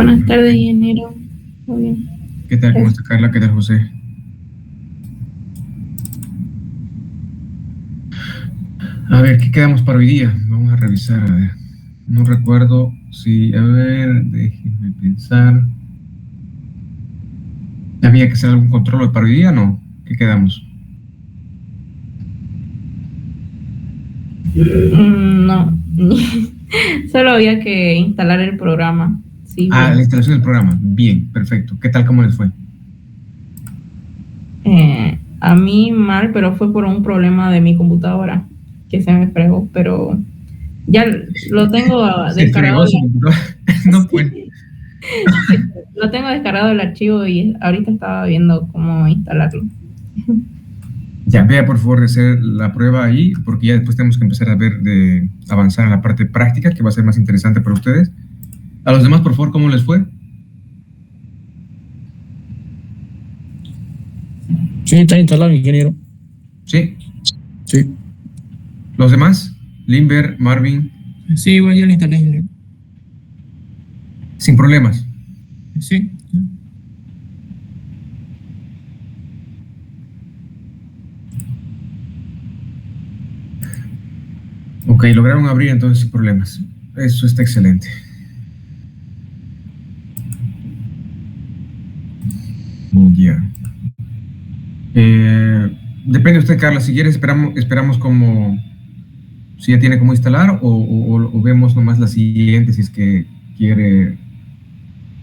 Buenas tardes, ingeniero. Muy bien. ¿Qué tal? ¿Cómo está Carla? ¿Qué tal, José? A ver, ¿qué quedamos para hoy día? Vamos a revisar, a ver. No recuerdo si, a ver, déjenme pensar. ¿Había que hacer algún control para hoy día o no? ¿Qué quedamos? No, solo había que instalar el programa. Sí, La bien. instalación del programa. Bien, perfecto. ¿Qué tal? ¿Cómo les fue? A mí mal, pero fue por un problema de mi computadora que se me fregó, pero ya lo tengo Se descargado. fregó su computadora. No, pues. Sí, lo tengo descargado el archivo y ahorita estaba viendo cómo instalarlo. Ya, vea por favor de hacer la prueba ahí, porque ya después tenemos que empezar a ver de avanzar en la parte práctica, que va a ser más interesante para ustedes. A los demás, por favor, ¿cómo les fue? Sí, está instalado, ingeniero. Sí. Sí. ¿Los demás? Limber, Marvin. Sí, igual ya lo instalé, ingeniero. Sin problemas. Sí. Ok, lograron abrir entonces sin problemas. Eso está excelente. Ya. Depende de usted, Carla. Si quiere, esperamos como si ya tiene cómo instalar o vemos nomás la siguiente si es que quiere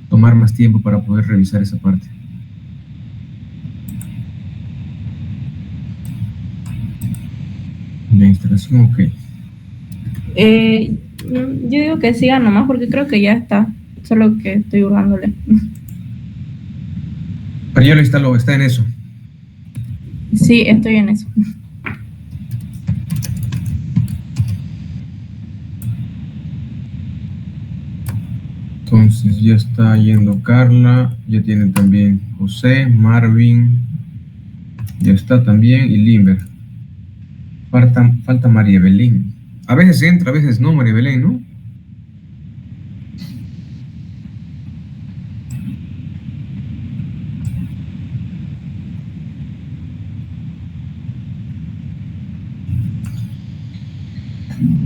tomar más tiempo para poder revisar esa parte. La instalación, ok. Yo digo que siga nomás porque creo que ya está, solo que estoy jugándole. Pero ya lo instaló, está en eso. Sí, estoy en eso. Entonces ya está yendo Carla, ya tiene también José, Marvin, ya está también, y Limber. Falta María Belén. A veces entra, a veces no, María Belén, ¿no?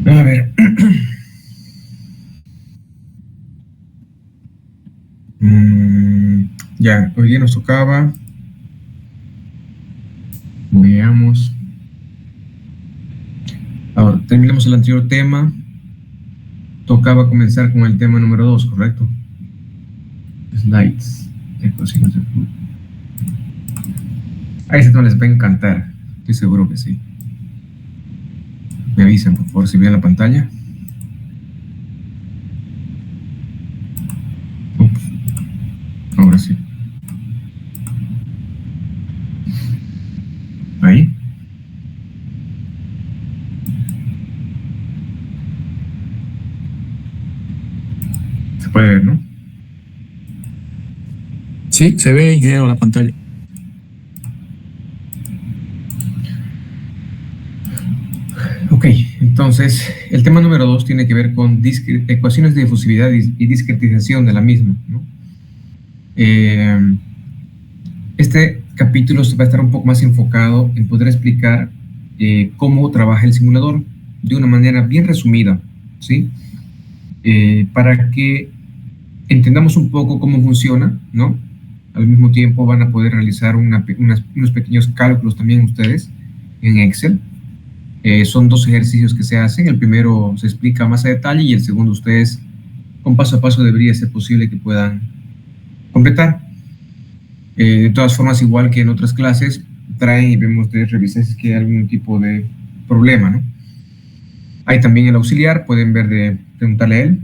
A ver. Ya, hoy día nos tocaba. Veamos. Ahora, terminamos el anterior tema. Tocaba comenzar con el tema número 2, ¿correcto? Slides. Ecuaciones de flujo. A ese tema les va a encantar. Estoy seguro que sí. Me avisan, por favor, si ven la pantalla. Ups. Ahora sí. Ahí. Se puede ver, ¿no? Sí, se ve, ingeniero, la pantalla. Ok, entonces el tema número 2 tiene que ver con ecuaciones de difusividad y discretización de la misma, ¿no? Este capítulo va a estar un poco más enfocado en poder explicar cómo trabaja el simulador de una manera bien resumida, ¿sí? Para que entendamos un poco cómo funciona, ¿no? Al mismo tiempo van a poder realizar unos pequeños cálculos también ustedes en Excel. Son 2 ejercicios que se hacen. El primero se explica más a detalle y el segundo ustedes con paso a paso debería ser posible que puedan completar. De todas formas, igual que en otras clases, traen y vemos de revisar si es que hay algún tipo de problema, ¿no? Hay también el auxiliar, pueden ver de preguntarle a él.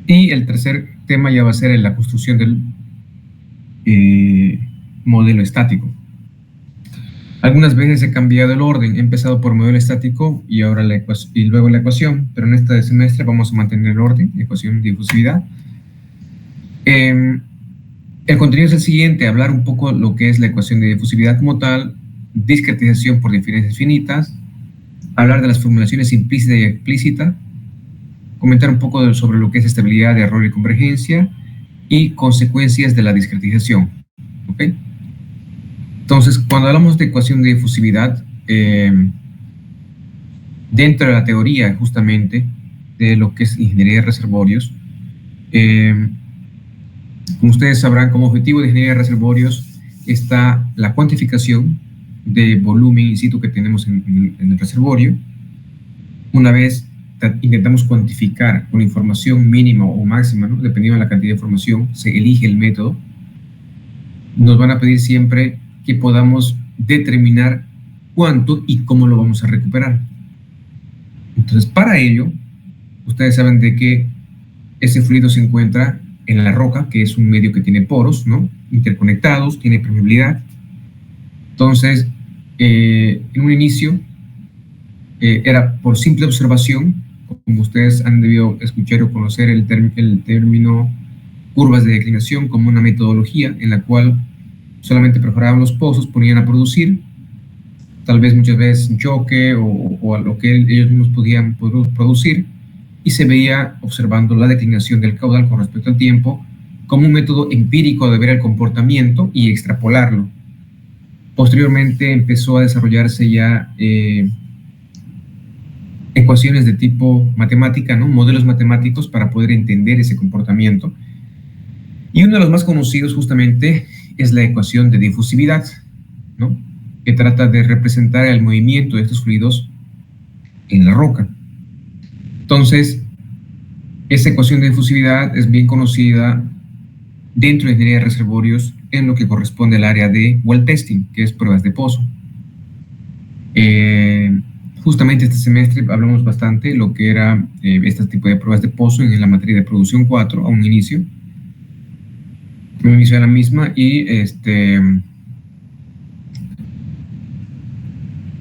Y el tercer tema ya va a ser en la construcción del modelo estático. Algunas veces he cambiado el orden, he empezado por modelo estático y ahora y luego la ecuación, pero en este semestre vamos a mantener el orden, ecuación de difusividad. El contenido es el siguiente, hablar un poco lo que es la ecuación de difusividad como tal, discretización por diferencias finitas, hablar de las formulaciones implícita y explícita, comentar un poco sobre lo que es estabilidad, error y convergencia y consecuencias de la discretización. ¿Ok? Entonces, cuando hablamos de ecuación de difusividad, dentro de la teoría justamente de lo que es ingeniería de reservorios, como ustedes sabrán, como objetivo de ingeniería de reservorios está la cuantificación de volumen in situ que tenemos en el reservorio. Una vez intentamos cuantificar con información mínima o máxima, ¿no? Dependiendo de la cantidad de información, se elige el método. Nos van a pedir siempre que podamos determinar cuánto y cómo lo vamos a recuperar. Entonces, para ello, ustedes saben de que ese fluido se encuentra en la roca, que es un medio que tiene poros, ¿no? Interconectados, tiene permeabilidad. Entonces, en un inicio, era por simple observación, como ustedes han debido escuchar o conocer el término curvas de declinación como una metodología en la cual solamente perforaban los pozos, ponían a producir, tal vez muchas veces un choque o a lo que ellos mismos podían producir, y se veía observando la declinación del caudal con respecto al tiempo como un método empírico de ver el comportamiento y extrapolarlo. Posteriormente empezó a desarrollarse ya ecuaciones de tipo matemática, ¿no? Modelos matemáticos para poder entender ese comportamiento. Y uno de los más conocidos justamente es la ecuación de difusividad, ¿no? Que trata de representar el movimiento de estos fluidos en la roca. Entonces, esta ecuación de difusividad es bien conocida dentro de ingeniería de reservorios en lo que corresponde al área de well testing, que es pruebas de pozo. Justamente este semestre hablamos bastante de lo que era este tipo de pruebas de pozo en la materia de producción 4 a un inicio de la misma, y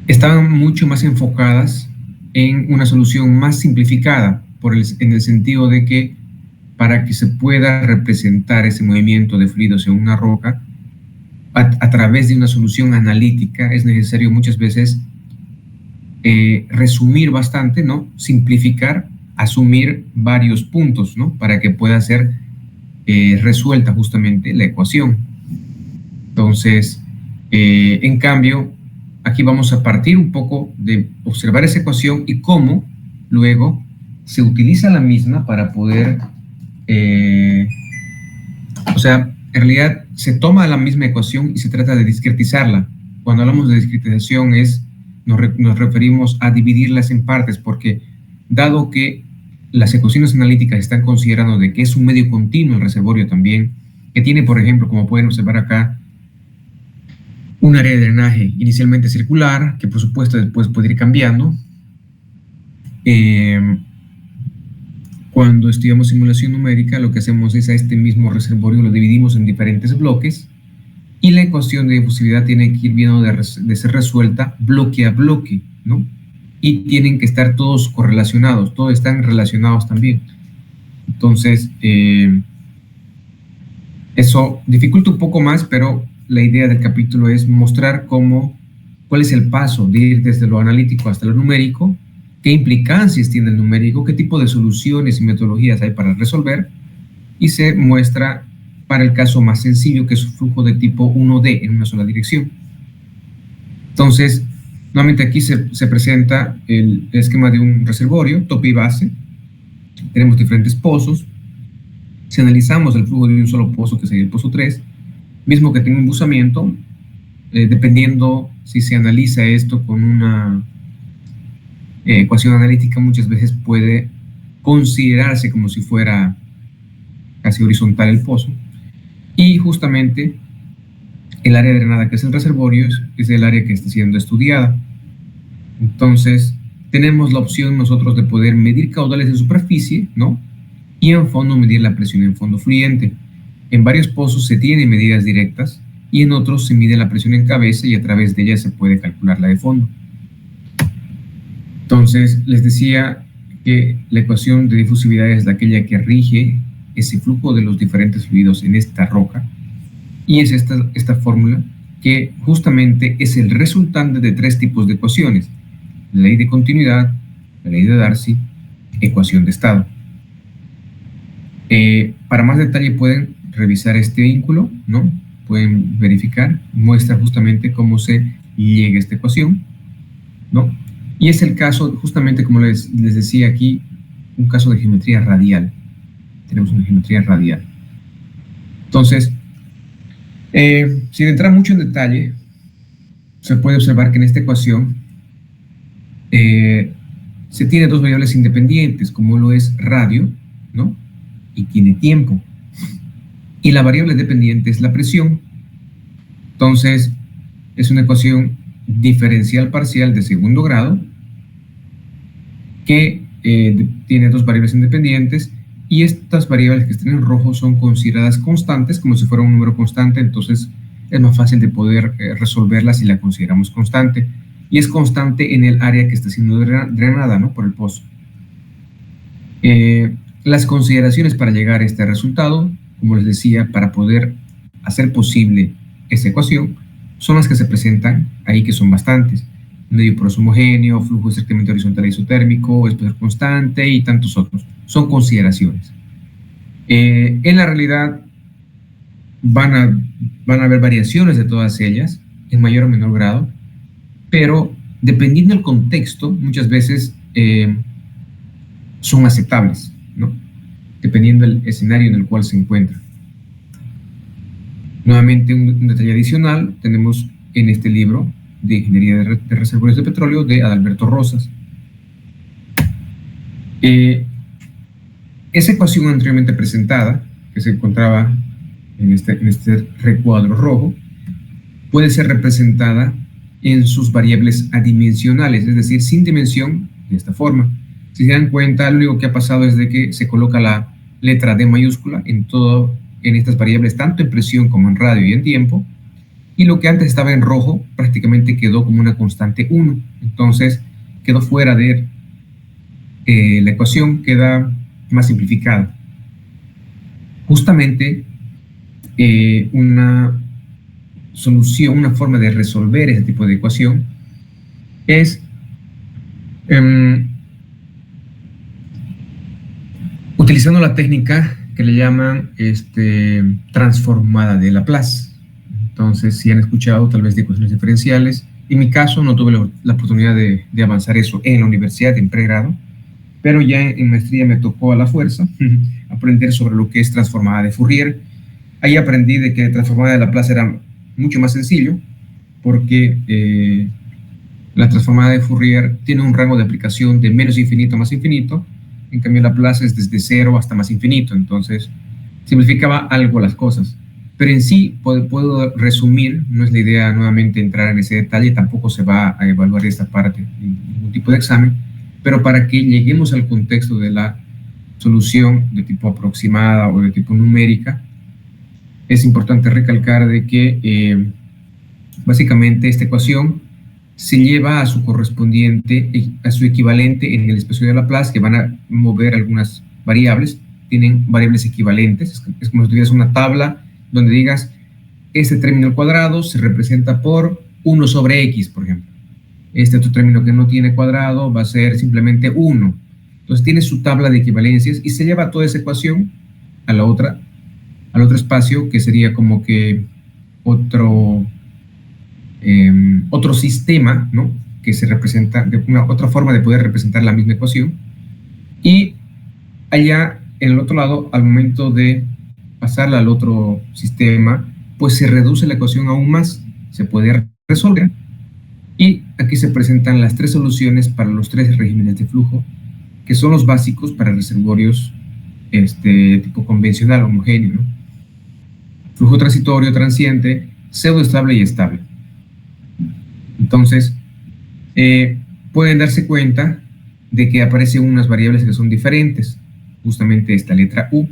estaban mucho más enfocadas en una solución más simplificada, en el sentido de que para que se pueda representar ese movimiento de fluidos en una roca a través de una solución analítica es necesario muchas veces resumir bastante, ¿no? Simplificar, asumir varios puntos, ¿no? Para que pueda ser resuelta justamente la ecuación. Entonces, en cambio, aquí vamos a partir un poco de observar esa ecuación y cómo luego se utiliza la misma para poder, o sea, en realidad se toma la misma ecuación y se trata de discretizarla. Cuando hablamos de discretización nos referimos a dividirlas en partes, porque dado que las ecuaciones analíticas están considerando de que es un medio continuo el reservorio también, que tiene, por ejemplo, como pueden observar acá, un área de drenaje inicialmente circular, que por supuesto después puede ir cambiando. Cuando estudiamos simulación numérica, lo que hacemos es a este mismo reservorio lo dividimos en diferentes bloques, y la ecuación de difusividad tiene que ir viendo de ser resuelta bloque a bloque, ¿no? Y tienen que estar todos correlacionados, todos están relacionados también. Entonces, eso dificulta un poco más, pero la idea del capítulo es mostrar cuál es el paso de ir desde lo analítico hasta lo numérico, qué implicancias tiene el numérico, qué tipo de soluciones y metodologías hay para resolver, y se muestra para el caso más sencillo, que es un flujo de tipo 1D en una sola dirección. Entonces, nuevamente aquí se presenta el esquema de un reservorio, tope y base. Tenemos diferentes pozos. Si analizamos el flujo de un solo pozo, que sería el pozo 3, mismo que tenga un embusamiento, dependiendo si se analiza esto con una ecuación analítica, muchas veces puede considerarse como si fuera casi horizontal el pozo. Y justamente el área drenada, que es el reservorio, es el área que está siendo estudiada. Entonces, tenemos la opción nosotros de poder medir caudales en superficie, ¿no? Y en fondo medir la presión en fondo fluyente. En varios pozos se tienen medidas directas y en otros se mide la presión en cabeza y a través de ella se puede calcular la de fondo. Entonces, les decía que la ecuación de difusividad es aquella que rige ese flujo de los diferentes fluidos en esta roca, y es esta fórmula que justamente es el resultante de tres tipos de ecuaciones: la ley de continuidad, la ley de Darcy ecuación de estado. Para más detalle pueden revisar este vínculo, ¿no? Pueden verificar, muestra justamente cómo se llega a esta ecuación, ¿no? Y es el caso, justamente como les decía aquí, un caso de geometría radial. Tenemos una geometría radial. Entonces, sin entrar mucho en detalle, se puede observar que en esta ecuación se tiene dos variables independientes, como lo es radio, ¿no? Y tiene tiempo. Y la variable dependiente es la presión. Entonces, es una ecuación diferencial parcial de segundo grado que tiene dos variables independientes, y estas variables que están en rojo son consideradas constantes, como si fuera un número constante. Entonces es más fácil de poder resolverla si la consideramos constante, y es constante en el área que está siendo drenada, ¿no? Por el pozo. Las consideraciones para llegar a este resultado, como les decía, para poder hacer posible esta ecuación, son las que se presentan ahí, que son bastantes: medio poroso homogéneo, flujo estrictamente horizontal e isotérmico, espesor constante y tantos otros. Son consideraciones. En la realidad van a haber variaciones de todas ellas, en mayor o menor grado, pero dependiendo del contexto, muchas veces son aceptables, ¿no? Dependiendo del escenario en el cual se encuentra. Nuevamente, un detalle adicional, tenemos en este libro de Ingeniería de Reservorios de Petróleo de Adalberto Rosas. Esa ecuación anteriormente presentada, que se encontraba en este recuadro rojo, puede ser representada en sus variables adimensionales, es decir, sin dimensión, de esta forma. Si se dan cuenta, lo único que ha pasado es de que se coloca la letra D mayúscula en estas variables, tanto en presión como en radio y en tiempo, y lo que antes estaba en rojo prácticamente quedó como una constante 1. Entonces quedó fuera de la ecuación, queda más simplificada. Justamente una solución, una forma de resolver ese tipo de ecuación es utilizando la técnica que le llaman transformada de Laplace. Entonces, si han escuchado tal vez de ecuaciones diferenciales, en mi caso no tuve la oportunidad de avanzar eso en la universidad, en pregrado, pero ya en maestría me tocó a la fuerza aprender sobre lo que es transformada de Fourier. Ahí aprendí de que transformada de Laplace era mucho más sencillo, porque la transformada de Fourier tiene un rango de aplicación de menos infinito a más infinito. En cambio, Laplace es desde 0 hasta más infinito. Entonces simplificaba algo las cosas, pero en sí puedo resumir. No es la idea nuevamente entrar en ese detalle, tampoco se va a evaluar esta parte en ningún tipo de examen, pero para que lleguemos al contexto de la solución de tipo aproximada o de tipo numérica, es importante recalcar de que básicamente esta ecuación se lleva a su correspondiente, a su equivalente en el espacio de Laplace, que van a mover algunas variables, tienen variables equivalentes. Es como si tuvieras una tabla donde digas, este término al cuadrado se representa por 1 sobre x, por ejemplo. Este otro término que no tiene cuadrado va a ser simplemente 1. Entonces tiene su tabla de equivalencias y se lleva toda esa ecuación al otro espacio, que sería como que otro sistema, ¿no? Que se representa de otra forma de poder representar la misma ecuación. Y allá en el otro lado, al momento de pasarla al otro sistema, pues se reduce la ecuación aún más, se puede resolver. Y aquí se presentan las tres soluciones para los tres regímenes de flujo, que son los básicos para reservorios tipo convencional, homogéneo, ¿no? Flujo transitorio, transiente, pseudoestable y estable. Entonces, pueden darse cuenta de que aparecen unas variables que son diferentes. Justamente esta letra U,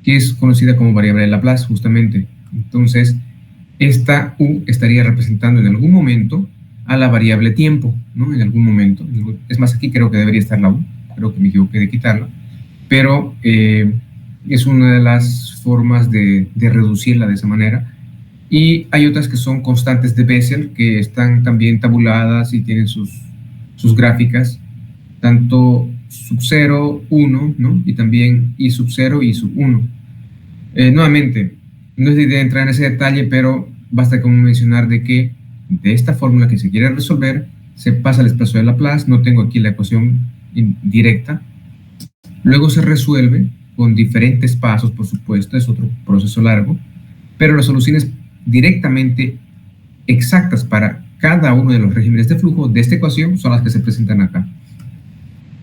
que es conocida como variable de Laplace, justamente. Entonces, esta U estaría representando en algún momento a la variable tiempo, ¿no? En algún momento. Es más, aquí creo que debería estar la U. Creo que me equivoqué de quitarla. Pero es una de las formas de reducirla de esa manera. Y hay otras que son constantes de Bessel, que están también tabuladas y tienen sus gráficas, tanto sub 0, 1, ¿no? Y también I sub 0 y sub 1. Nuevamente, no es de idea entrar en ese detalle, pero basta con mencionar de que de esta fórmula que se quiere resolver, se pasa al espacio de Laplace, no tengo aquí la ecuación directa, luego se resuelve con diferentes pasos, por supuesto, es otro proceso largo, pero las soluciones directamente exactas para cada uno de los regímenes de flujo de esta ecuación son las que se presentan acá.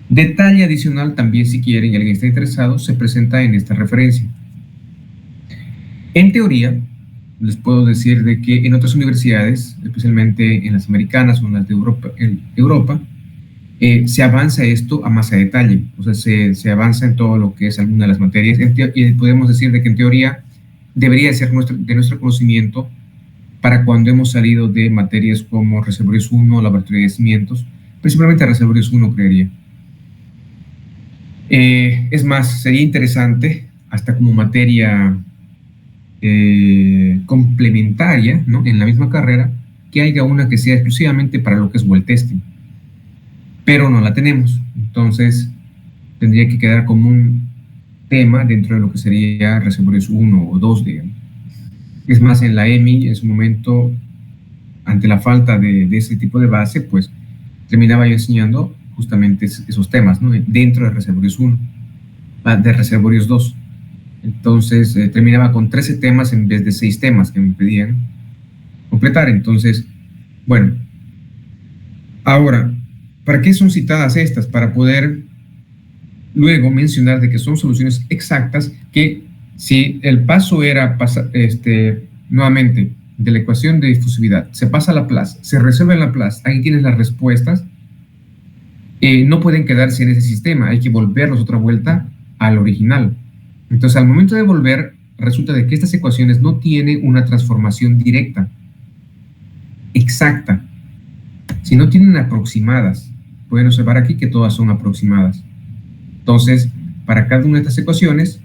Detalle adicional también, si quieren y alguien está interesado, se presenta en esta referencia. En teoría, les puedo decir de que en otras universidades, especialmente en las americanas o en las de Europa, se avanza esto a más a detalle, o sea, se avanza en todo lo que es alguna de las materias, y podemos decir de que en teoría debería ser de nuestro conocimiento para cuando hemos salido de materias como reservorios 1, laboratorio de cimientos, principalmente reservorios 1, creería. Es más, sería interesante, hasta como materia complementaria, ¿no?, en la misma carrera, que haya una que sea exclusivamente para lo que es well testing, pero no la tenemos. Entonces tendría que quedar como un tema dentro de lo que sería reservorios 1 o 2, digamos. Es más, en la EMI, en su momento, ante la falta de ese tipo de base, pues terminaba yo enseñando justamente esos temas, ¿no?, dentro de reservorios 1, de reservorios 2. Entonces terminaba con 13 temas en vez de 6 temas que me pedían completar. Entonces, bueno, ahora, ¿para qué son citadas estas? Para poder luego mencionar de que son soluciones exactas, que si el paso era nuevamente de la ecuación de difusividad, se pasa a Laplace, se resuelve en Laplace, ahí tienes las respuestas, no pueden quedarse en ese sistema, hay que volverlos otra vuelta al original. Entonces, al momento de volver, resulta de que estas ecuaciones no tienen una transformación directa, exacta, sino tienen aproximadas. Pueden observar aquí que todas son aproximadas. Entonces, para cada una de estas ecuaciones,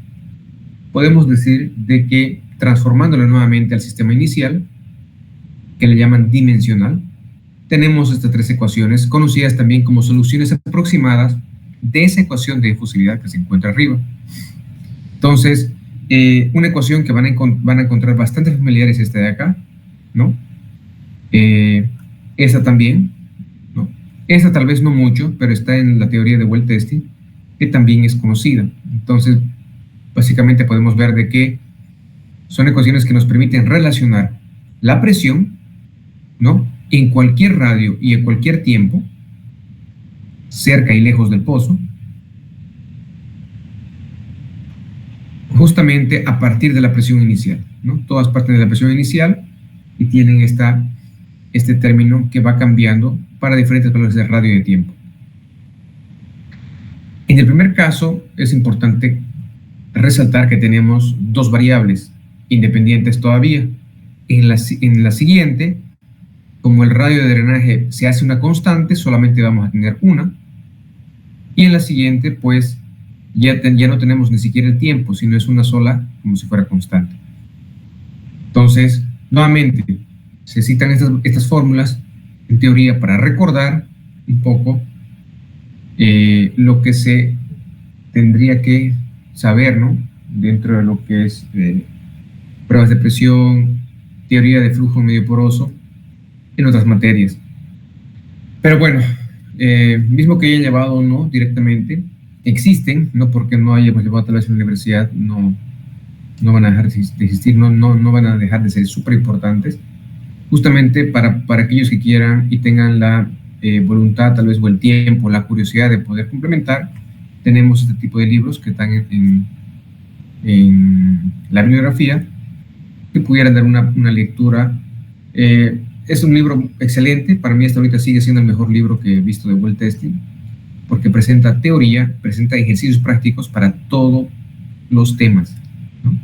podemos decir de que transformándolo nuevamente al sistema inicial, que le llaman dimensional, tenemos estas 3 ecuaciones, conocidas también como soluciones aproximadas de esa ecuación de difusividad que se encuentra arriba. Entonces, una ecuación que van a encontrar bastante familiar es esta de acá, ¿no? Esta también, ¿no? Esta tal vez no mucho, pero está en la teoría de well testing, que también es conocida. Entonces, básicamente podemos ver de que son ecuaciones que nos permiten relacionar la presión, ¿no?, en cualquier radio y en cualquier tiempo, cerca y lejos del pozo, justamente a partir de la presión inicial, ¿no? Todas parten de la presión inicial y tienen este término que va cambiando para diferentes valores de radio y de tiempo. En el primer caso es importante resaltar que tenemos 2 variables independientes todavía. En la siguiente, como el radio de drenaje se hace una constante, solamente vamos a tener una, y en la siguiente pues ya no tenemos ni siquiera el tiempo, sino es una sola, como si fuera constante. Entonces, nuevamente, se citan estas fórmulas, en teoría, para recordar un poco lo que se tendría que saber, ¿no?, dentro de lo que es pruebas de presión, teoría de flujo medio poroso, en otras materias. Pero bueno, mismo que hayan llevado o no directamente, existen, no porque no hayamos llevado tal vez en la universidad, no van a dejar de existir, no van a dejar de ser súper importantes, justamente para aquellos que quieran y tengan la voluntad, tal vez, o el tiempo, la curiosidad de poder complementar. Tenemos este tipo de libros que están en la bibliografía, que pudieran dar una lectura. Es un libro excelente, para mí hasta ahorita sigue siendo el mejor libro que he visto de well testing, porque presenta teoría, presenta ejercicios prácticos para todos los temas, ¿no?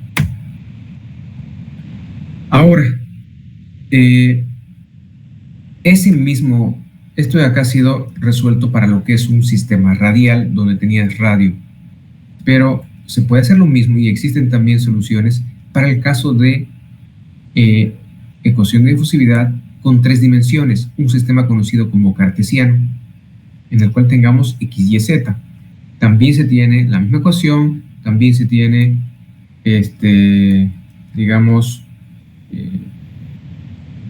Ahora, esto de acá ha sido resuelto para lo que es un sistema radial, donde tenías radio, pero se puede hacer lo mismo y existen también soluciones para el caso de ecuación de difusividad con 3 dimensiones, un sistema conocido como cartesiano, en el cual tengamos x, y, z. también se tiene la misma ecuación, también se tiene, digamos,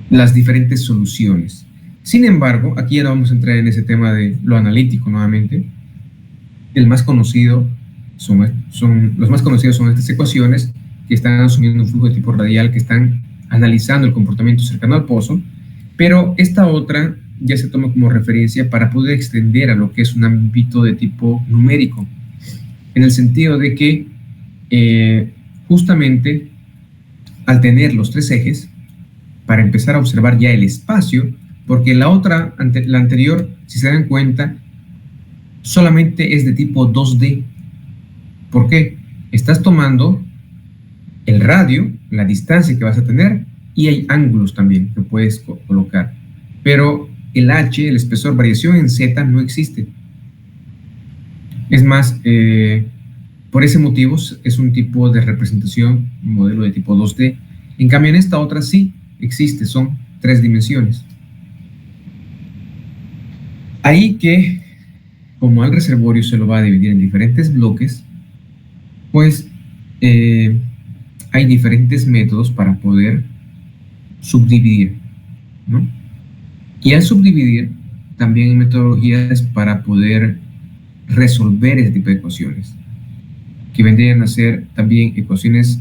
las diferentes soluciones. Sin embargo, aquí ya no vamos a entrar en ese tema de lo analítico nuevamente. El más conocido los más conocidos son estas ecuaciones que están asumiendo un flujo de tipo radial, que están analizando el comportamiento cercano al pozo, pero esta otra ya se toma como referencia para poder extender a lo que es un ámbito de tipo numérico, en el sentido de que justamente al tener los tres ejes, para empezar a observar ya el espacio, porque la anterior, si se dan cuenta, solamente es de tipo 2D. ¿Por qué? Estás tomando el radio, la distancia que vas a tener, y hay ángulos también que puedes colocar. Pero el H, el espesor, variación en Z, no existe. Es más, por ese motivo es un tipo de representación, un modelo de tipo 2D. En cambio, en esta otra sí existe, son 3 dimensiones. Ahí que, como al reservorio se lo va a dividir en diferentes bloques, pues hay diferentes métodos para poder subdividir, ¿no? Y al subdividir, también hay metodologías para poder resolver ese tipo de ecuaciones, que vendrían a ser también ecuaciones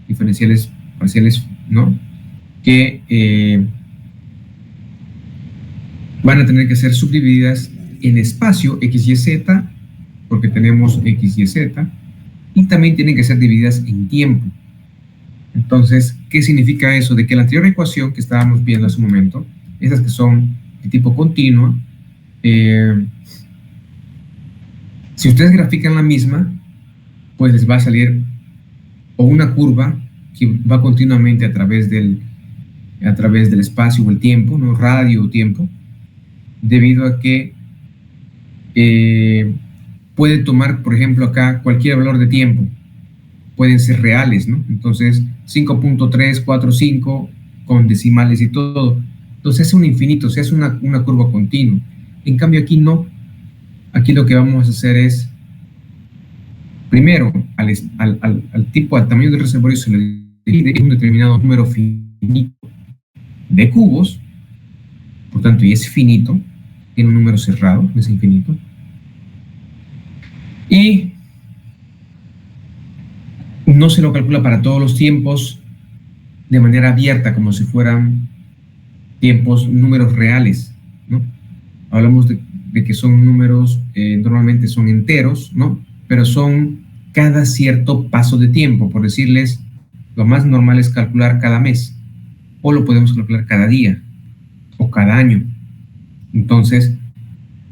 diferenciales parciales, ¿no? Que van a tener que ser subdivididas en espacio X, Y, Z, porque tenemos X, Y, Z, y también tienen que ser divididas en tiempo. Entonces, ¿qué significa eso? De que la anterior ecuación que estábamos viendo hace un momento, esas que son de tipo continuo, si ustedes grafican la misma, pues les va a salir o una curva que va continuamente a través del espacio o el tiempo, ¿no? Radio o tiempo, debido a que puede tomar, por ejemplo, acá cualquier valor de tiempo, pueden ser reales, ¿no? Entonces, 5.345 con decimales y todo. Entonces es un infinito, o sea, es una curva continua. En cambio aquí no. Aquí lo que vamos a hacer es, primero, al tamaño del reservorio se le divide un determinado número finito de cubos, por tanto, y es finito, tiene un número cerrado, es infinito. Y no se lo calcula para todos los tiempos de manera abierta, como si fueran números reales, ¿no? Hablamos de que son números, normalmente son enteros, ¿no? Pero son cada cierto paso de tiempo, por decirles, lo más normal es calcular cada mes, o lo podemos calcular cada día, o cada año. Entonces,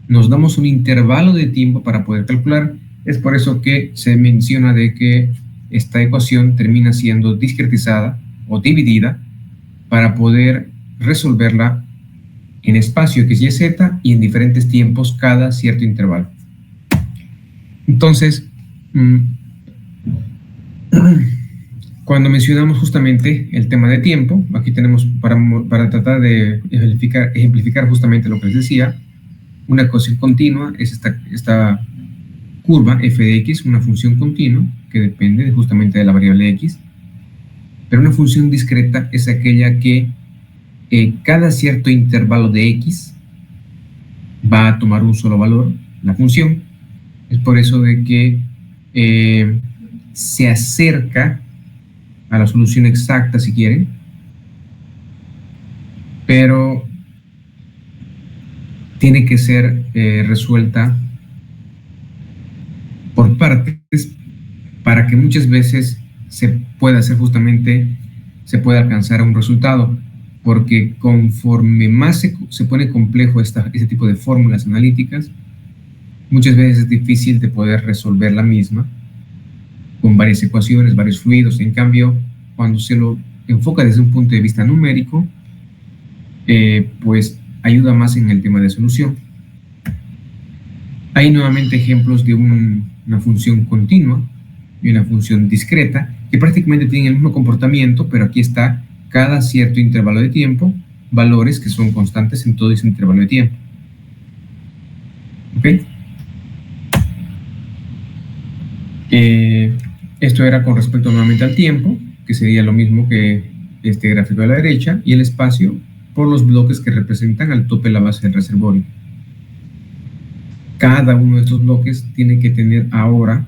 nos damos un intervalo de tiempo para poder calcular. Es por eso que se menciona de que esta ecuación termina siendo discretizada o dividida para poder resolverla en espacio X, Y, Z y en diferentes tiempos cada cierto intervalo. Entonces, cuando mencionamos justamente el tema de tiempo, aquí tenemos para tratar de ejemplificar justamente lo que les decía, una ecuación continua es esta curva f de x, una función continua que depende justamente de la variable x, pero una función discreta es aquella que cada cierto intervalo de x va a tomar un solo valor, la función. Es por eso de que se acerca a la solución exacta, si quieren, pero tiene que ser resuelta por partes para que muchas veces se pueda alcanzar a un resultado, porque conforme más se pone complejo este tipo de fórmulas analíticas, muchas veces es difícil de poder resolver la misma con varias ecuaciones, varios fluidos. En cambio, cuando se lo enfoca desde un punto de vista numérico, pues ayuda más en el tema de solución. Hay nuevamente ejemplos de una función continua y una función discreta que prácticamente tienen el mismo comportamiento, pero aquí está cada cierto intervalo de tiempo, valores que son constantes en todo ese intervalo de tiempo. ¿Ok? Eh, Esto era con respecto nuevamente al tiempo, que sería lo mismo que este gráfico de la derecha, y el espacio por los bloques que representan al tope de la base del reservorio. Cada uno de estos bloques tiene que tener ahora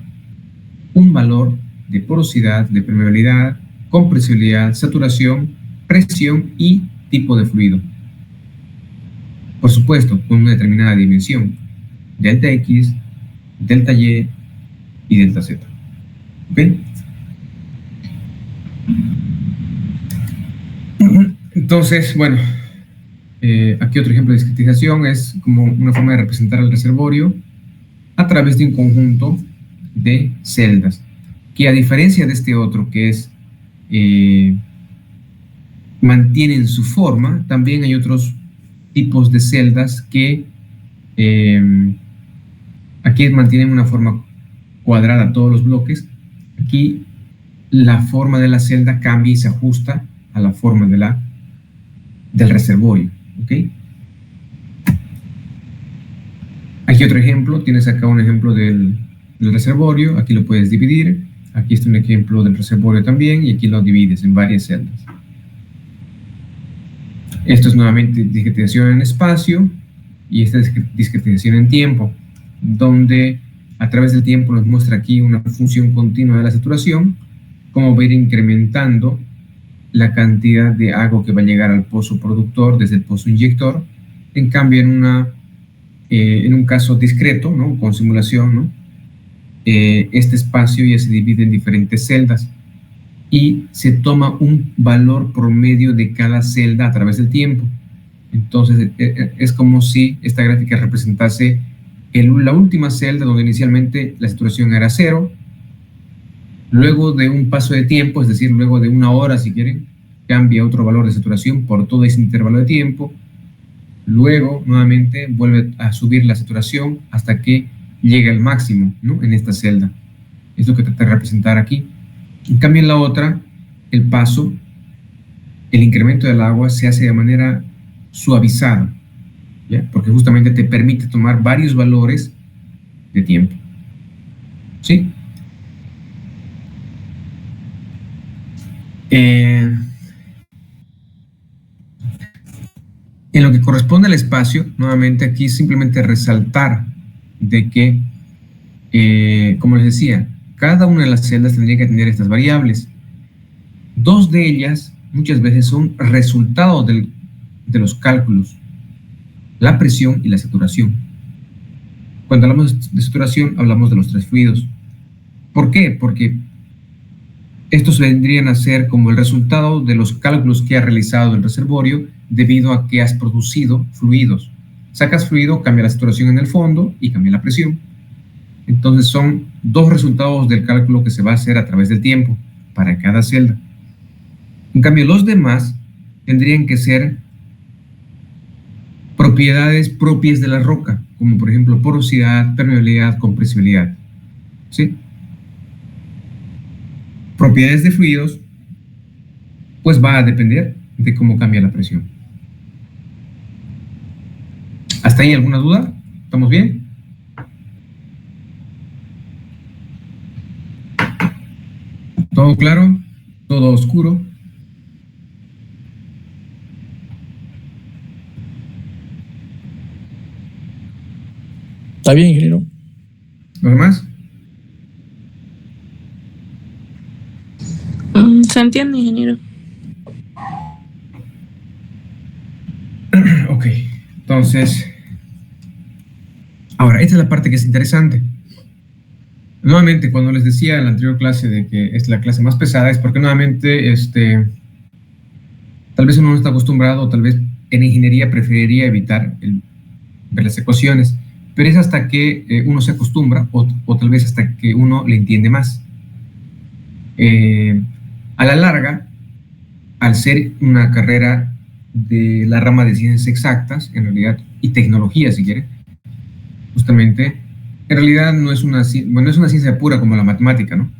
un valor de porosidad, de permeabilidad, compresibilidad, saturación, presión y tipo de fluido. Por supuesto, con una determinada dimensión, delta X, delta Y y delta Z. ¿Ok? Entonces, bueno, aquí otro ejemplo de discretización es como una forma de representar el reservorio a través de un conjunto de celdas, que a diferencia de este otro que es mantienen su forma, también hay otros tipos de celdas que aquí mantienen una forma cuadrada todos los bloques. Aquí la forma de la celda cambia y se ajusta a la forma del reservorio. ¿Ok? Aquí otro ejemplo, tienes acá un ejemplo del reservorio, aquí lo puedes dividir, aquí está un ejemplo del reservorio también, y aquí lo divides en varias celdas. Esto es nuevamente discretización en espacio, y esta es discretización en tiempo, donde a través del tiempo nos muestra aquí una función continua de la saturación, cómo va a ir incrementando la cantidad de agua que va a llegar al pozo productor desde el pozo inyector. En cambio, en un caso discreto, ¿no?, con simulación, ¿no?, este espacio ya se divide en diferentes celdas y se toma un valor promedio de cada celda a través del tiempo. Entonces, es como si esta gráfica representase la última celda donde inicialmente la saturación era 0. Luego de un paso de tiempo, es decir, luego de una hora, si quieren, cambia otro valor de saturación por todo ese intervalo de tiempo. Luego, nuevamente, vuelve a subir la saturación hasta que llega al máximo, ¿no?, en esta celda. Es lo que trata de representar aquí. En cambio, en la otra, el paso, el incremento del agua se hace de manera suavizada, ¿ya?, porque justamente te permite tomar varios valores de tiempo. ¿Sí? En lo que corresponde al espacio, nuevamente aquí simplemente resaltar de que, como les decía, cada una de las celdas tendría que tener estas variables. Dos de ellas muchas veces son resultado de los cálculos: la presión y la saturación. Cuando hablamos de saturación, hablamos de los tres fluidos. ¿Por qué? Porque estos vendrían a ser como el resultado de los cálculos que ha realizado el reservorio debido a que has producido fluidos. Sacas fluido, cambia la saturación en el fondo y cambia la presión. Entonces son dos resultados del cálculo que se va a hacer a través del tiempo para cada celda. En cambio, los demás tendrían que ser propiedades propias de la roca, como por ejemplo porosidad, permeabilidad, compresibilidad. ¿Sí? Propiedades de fluidos, pues va a depender de cómo cambia la presión. ¿Hasta ahí alguna duda? ¿Estamos bien? ¿Todo claro? ¿Todo oscuro? ¿Está bien, ingeniero? ¿Lo demás? ¿Se entiende, ingeniero? Ok, entonces, ahora, esta es la parte que es interesante. Nuevamente, cuando les decía en la anterior clase de que es la clase más pesada, es porque nuevamente, tal vez uno no está acostumbrado, o tal vez en ingeniería preferiría evitar ver las ecuaciones, pero es hasta que uno se acostumbra, o tal vez hasta que uno le entiende más. A la larga, al ser una carrera de la rama de ciencias exactas, en realidad, y tecnología, si quiere, justamente, en realidad no es una ciencia pura como la matemática, ¿no?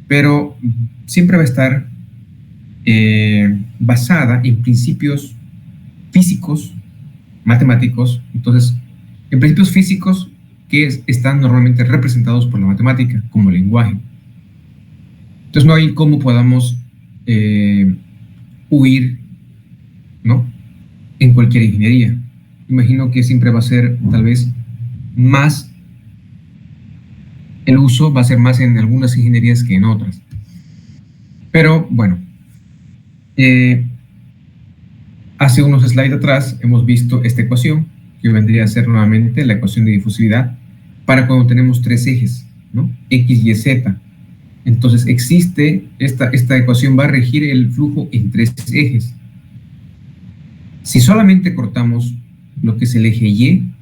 Pero siempre va a estar basada en principios físicos, matemáticos. Entonces, en principios físicos que están normalmente representados por la matemática, como el lenguaje. Entonces no hay cómo podamos huir, ¿no? En cualquier ingeniería. Imagino que siempre va a ser tal vez más, el uso va a ser más en algunas ingenierías que en otras. Pero bueno, hace unos slides atrás hemos visto esta ecuación, que vendría a ser nuevamente la ecuación de difusividad para cuando tenemos tres ejes, ¿no? X, Y, Z. Entonces existe, esta ecuación va a regir el flujo en tres ejes. Si solamente cortamos lo que es el eje Y,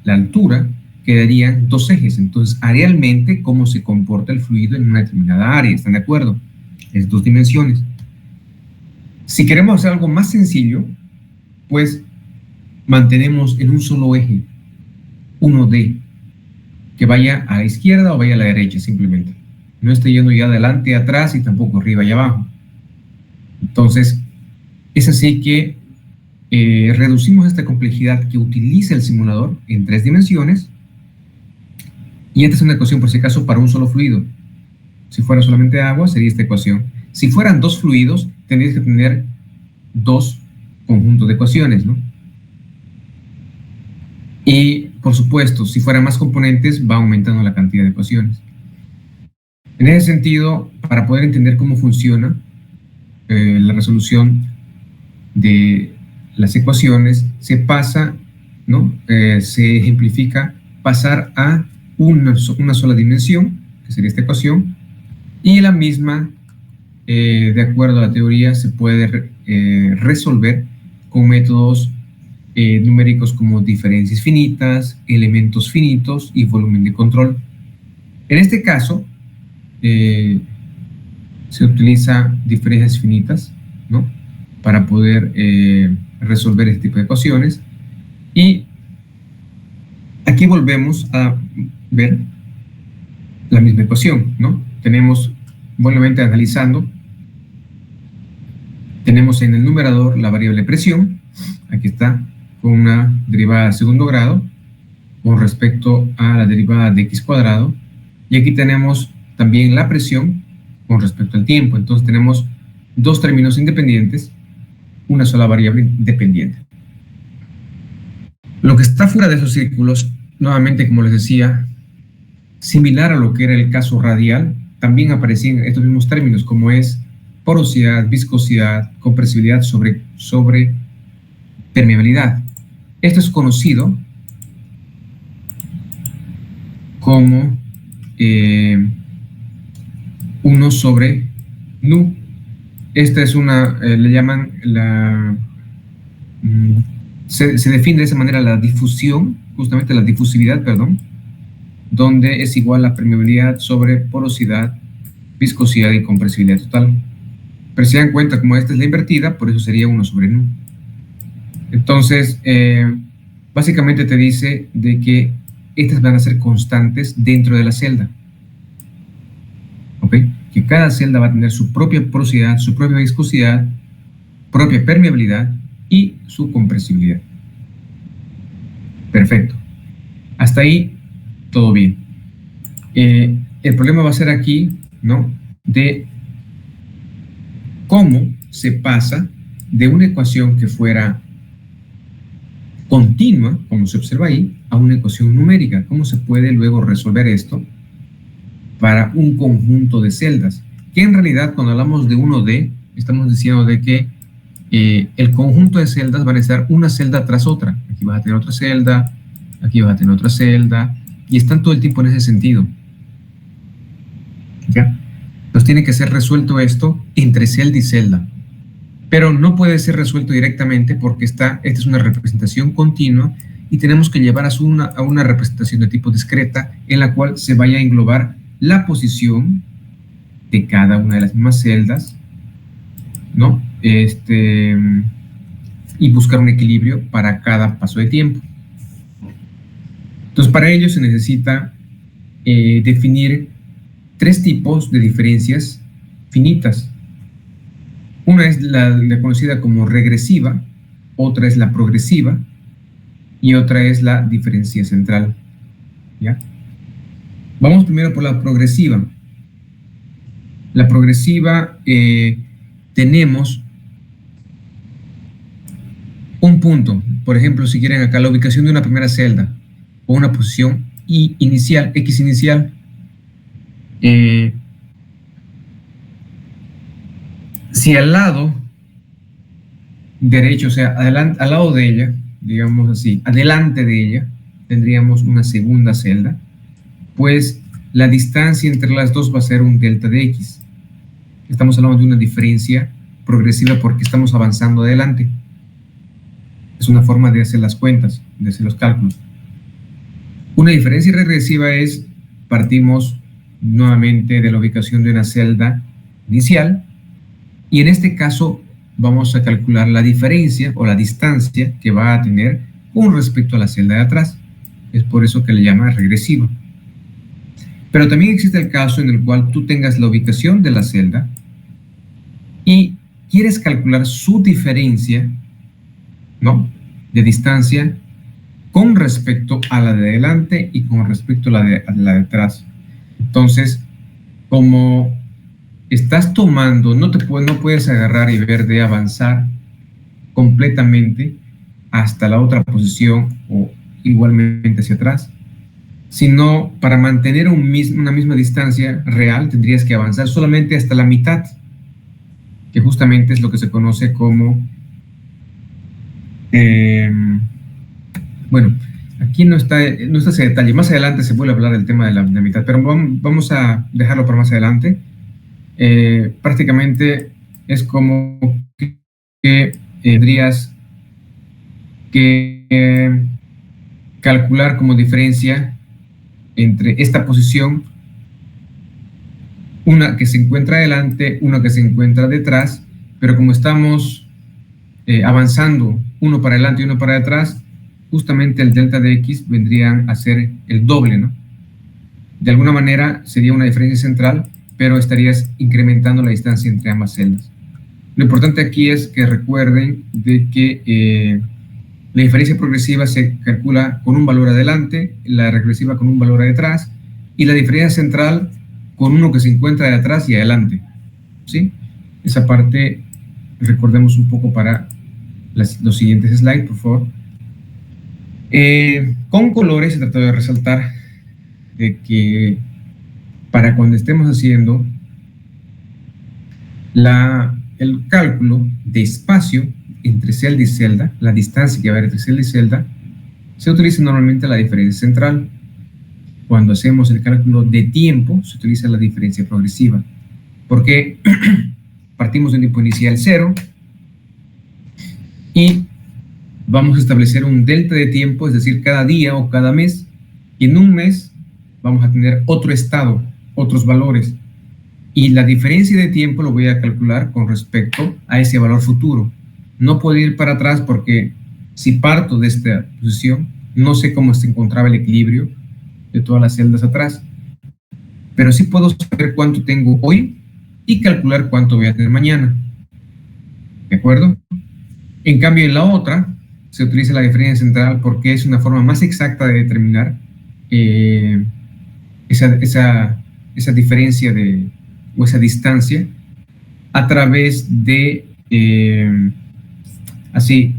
la altura, quedarían dos ejes. Entonces, arealmente, cómo se comporta el fluido en una determinada área, ¿están de acuerdo? Es dos dimensiones. Si queremos hacer algo más sencillo, pues mantenemos en un solo eje, 1D, que vaya a la izquierda o vaya a la derecha simplemente. No esté yendo ya adelante, atrás y tampoco arriba y abajo. Entonces, es así que reducimos esta complejidad que utiliza el simulador en tres dimensiones. Y esta es una ecuación, por si acaso, para un solo fluido. Si fuera solamente agua, sería esta ecuación. Si fueran dos fluidos, tendrías que tener dos conjuntos de ecuaciones, ¿no? Y, por supuesto, si fueran más componentes, va aumentando la cantidad de ecuaciones. En ese sentido, para poder entender cómo funciona la resolución de las ecuaciones, se pasa, ¿no? Se ejemplifica pasar a una sola dimensión, que sería esta ecuación, y la misma, de acuerdo a la teoría, se puede resolver con métodos numéricos como diferencias finitas, elementos finitos y volumen de control. En este caso, se utiliza diferencias finitas, ¿no? Para poder resolver este tipo de ecuaciones. Y aquí volvemos a ver la misma ecuación, ¿no? Tenemos, buenamente analizando, tenemos en el numerador la variable presión, aquí está, con una derivada de segundo grado, con respecto a la derivada de x cuadrado, y aquí tenemos también la presión con respecto al tiempo. Entonces tenemos dos términos independientes, una sola variable independiente. Lo que está fuera de esos círculos, nuevamente, como les decía, similar a lo que era el caso radial, también aparecían estos mismos términos, como es porosidad, viscosidad, compresibilidad sobre permeabilidad. Esto es conocido como 1 sobre nu. Esta es una, le llaman se define de esa manera la difusión, justamente la difusividad, perdón, donde es igual a permeabilidad sobre porosidad, viscosidad y compresibilidad total. Pero si se dan cuenta, como esta es la invertida, por eso sería 1 sobre nu. Entonces, básicamente te dice de que estas van a ser constantes dentro de la celda. ¿Ok? Que cada celda va a tener su propia porosidad, su propia viscosidad, propia permeabilidad y su compresibilidad. Perfecto. Hasta ahí, todo bien. El problema va a ser aquí, ¿no? De cómo se pasa de una ecuación que fuera continua, como se observa ahí, a una ecuación numérica. ¿Cómo se puede luego resolver esto para un conjunto de celdas? Que en realidad, cuando hablamos de 1D, estamos diciendo de que el conjunto de celdas van a estar una celda tras otra. Aquí vas a tener otra celda, aquí vas a tener otra celda, y están todo el tiempo en ese sentido. ¿Ya? Entonces tiene que ser resuelto esto entre celda y celda. Pero no puede ser resuelto directamente porque esta es una representación continua y tenemos que llevar a una representación de tipo discreta en la cual se vaya a englobar la posición de cada una de las mismas celdas, ¿no? Y buscar un equilibrio para cada paso de tiempo. Entonces, para ello se necesita definir tres tipos de diferencias finitas. Una es la conocida como regresiva, otra es la progresiva y otra es la diferencia central. ¿Ya? Vamos primero por la progresiva. La progresiva, tenemos un punto, por ejemplo, si quieren acá, la ubicación de una primera celda o una posición inicial, X inicial. Si al lado derecho, o sea, al lado de ella, digamos así, adelante de ella, tendríamos una segunda celda, pues la distancia entre las dos va a ser un delta de X. Estamos hablando de una diferencia progresiva porque estamos avanzando adelante. Es una forma de hacer las cuentas, de hacer los cálculos. Una diferencia regresiva es, partimos nuevamente de la ubicación de una celda inicial, y en este caso vamos a calcular la diferencia o la distancia que va a tener con respecto a la celda de atrás. Es por eso que le llama regresiva. Pero también existe el caso en el cual tú tengas la ubicación de la celda y quieres calcular su diferencia, ¿no?, de distancia con respecto a la de adelante y con respecto a la de atrás. Entonces, como estás tomando, no puedes agarrar y ver de avanzar completamente hasta la otra posición o igualmente hacia atrás, sino para mantener una misma distancia real tendrías que avanzar solamente hasta la mitad, que justamente es lo que se conoce como, bueno, aquí no está ese detalle. Más adelante se vuelve a hablar del tema de la mitad, pero vamos a dejarlo para más adelante. Prácticamente es como que tendrías que calcular como diferencia entre esta posición, una que se encuentra adelante, una que se encuentra detrás, pero como estamos avanzando uno para adelante y uno para detrás, justamente el delta de X vendrían a ser el doble, ¿no? De alguna manera sería una diferencia central, pero estarías incrementando la distancia entre ambas celdas. Lo importante aquí es que recuerden de que la diferencia progresiva se calcula con un valor adelante, la regresiva con un valor detrás, y la diferencia central con uno que se encuentra de atrás y adelante, ¿sí? Esa parte recordemos un poco para los siguientes slides, por favor. Con colores he tratado de resaltar de que para cuando estemos haciendo el cálculo de espacio entre celda y celda, la distancia que va a haber entre celda y celda, se utiliza normalmente la diferencia central. Cuando hacemos el cálculo de tiempo, se utiliza la diferencia progresiva, porque partimos de un tiempo inicial 0 y vamos a establecer un delta de tiempo, es decir, cada día o cada mes, y en un mes vamos a tener otro estado, otros valores, y la diferencia de tiempo lo voy a calcular con respecto a ese valor futuro. No puedo ir para atrás porque si parto de esta posición, no sé cómo se encontraba el equilibrio de todas las celdas atrás, pero sí puedo saber cuánto tengo hoy y calcular cuánto voy a tener mañana. ¿De acuerdo? En cambio, en la otra se utiliza la diferencia central porque es una forma más exacta de determinar esa diferencia o esa distancia a través de, así,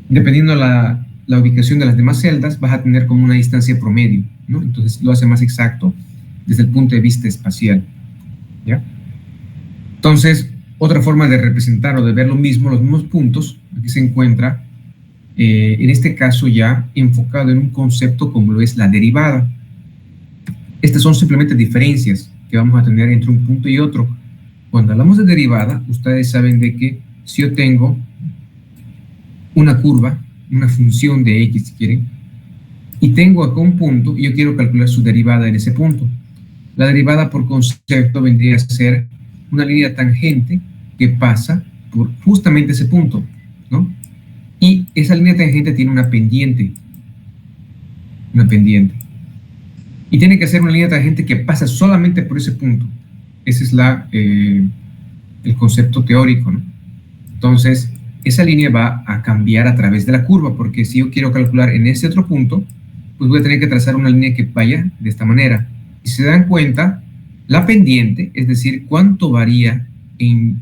dependiendo la ubicación de las demás celdas, vas a tener como una distancia promedio, ¿no? Entonces lo hace más exacto desde el punto de vista espacial, ¿ya? Entonces, otra forma de representar o de ver los mismos puntos, aquí se encuentra, en este caso ya enfocado en un concepto como lo es la derivada. Estas son simplemente diferencias que vamos a tener entre un punto y otro. Cuando hablamos de derivada, ustedes saben de que si yo tengo una curva, una función de X si quieren, y tengo acá un punto y yo quiero calcular su derivada en ese punto. La derivada por concepto vendría a ser una línea tangente que pasa por justamente ese punto, ¿no? Y esa línea tangente tiene una pendiente. Y tiene que ser una línea tangente que pasa solamente por ese punto. Ese es el concepto teórico, ¿no? Entonces, esa línea va a cambiar a través de la curva, porque si yo quiero calcular en ese otro punto, pues voy a tener que trazar una línea que vaya de esta manera. Y si se dan cuenta, La pendiente, es decir, cuánto varía en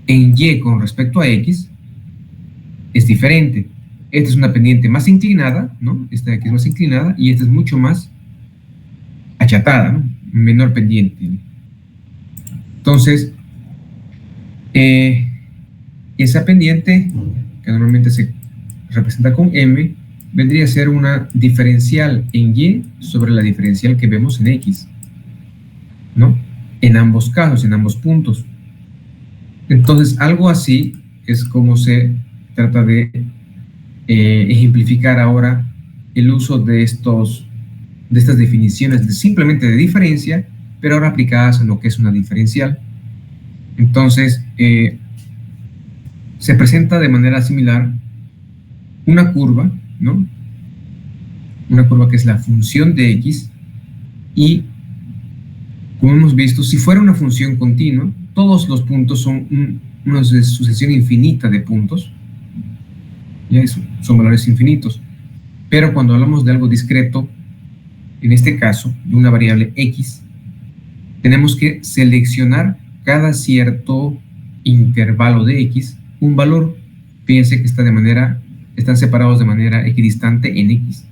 Y con respecto a X, es diferente. Esta es una pendiente más inclinada, ¿no? Esta de aquí es más inclinada y esta es mucho más achatada, ¿no? Menor pendiente. Entonces, esa pendiente, que normalmente se representa con M, vendría a ser una diferencial en Y sobre la diferencial que vemos en X, ¿no? En ambos casos, en ambos puntos. Entonces, algo así es como se trata de ejemplificar ahora el uso de estas definiciones simplemente de diferencia, pero ahora aplicadas en lo que es una diferencial. Entonces, se presenta de manera similar una curva, ¿no? Una curva que es la función de X, y como hemos visto, si fuera una función continua, todos los puntos son una sucesión infinita de puntos, ya son valores infinitos. Pero cuando hablamos de algo discreto, en este caso, de una variable X, tenemos que seleccionar cada cierto intervalo de X un valor. Fíjense que están separados de manera equidistante en X.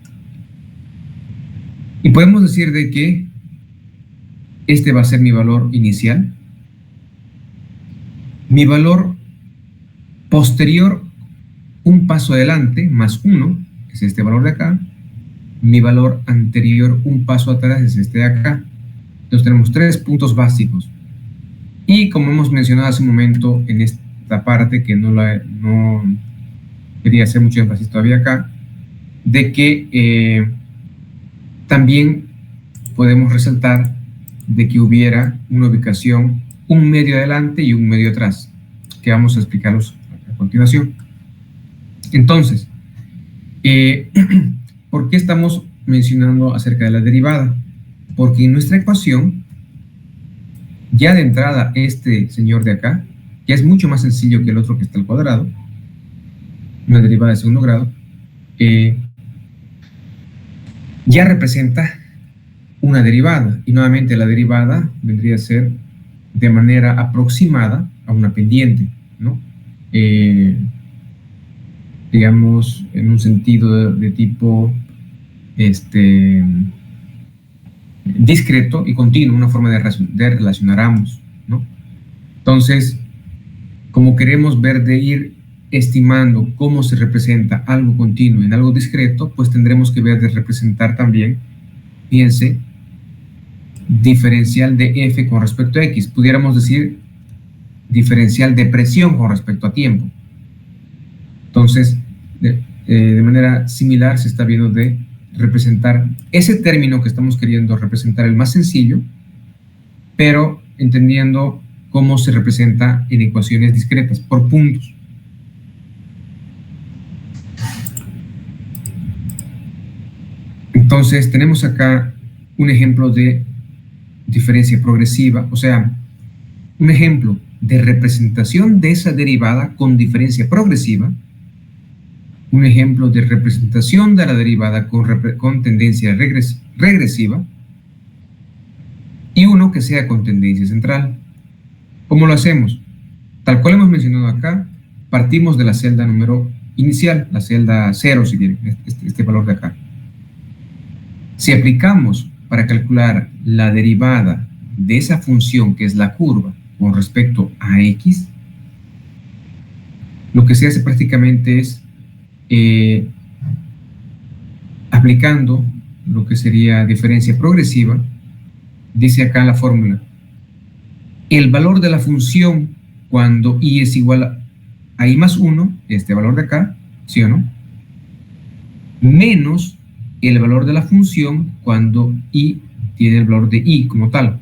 Y podemos decir de que este va a ser mi valor inicial. Mi valor posterior, un paso adelante, más 1, es este valor de acá. Mi valor anterior, un paso atrás, es este de acá. Entonces tenemos 3 puntos básicos. Y como hemos mencionado hace un momento en esta parte, que no quería hacer mucho énfasis todavía acá, de que también podemos resaltar de que hubiera una ubicación, un medio adelante y un medio atrás, que vamos a explicarlos a continuación. Entonces, ¿por qué estamos mencionando acerca de la derivada? Porque en nuestra ecuación, ya de entrada, este señor de acá, ya es mucho más sencillo que el otro que está al cuadrado, una derivada de segundo grado, ya representa una derivada, y nuevamente la derivada vendría a ser de manera aproximada a una pendiente, ¿no? Digamos, en un sentido de tipo discreto y continuo, una forma de relacionar ambos, ¿no? Entonces, como queremos ver de ir estimando cómo se representa algo continuo en algo discreto, pues tendremos que ver de representar también, fíjense, diferencial de F con respecto a X. Pudiéramos decir diferencial de presión con respecto a tiempo. Entonces, de manera similar se está viendo de representar ese término que estamos queriendo representar, el más sencillo, pero entendiendo cómo se representa en ecuaciones discretas, por puntos. Entonces, tenemos acá un ejemplo de diferencia progresiva, o sea, un ejemplo de representación de esa derivada con diferencia progresiva, un ejemplo de representación de la derivada con tendencia regresiva, y uno que sea con tendencia central. ¿Cómo lo hacemos? Tal cual hemos mencionado acá, partimos de la celda número inicial, la celda 0, si quieren, este valor de acá. Si aplicamos para calcular la derivada de esa función que es la curva con respecto a X, lo que se hace prácticamente es aplicando lo que sería diferencia progresiva. Dice acá la fórmula: el valor de la función cuando y es igual a i más 1, este valor de acá, ¿sí o no?, menos el valor de la función cuando i tiene el valor de i como tal.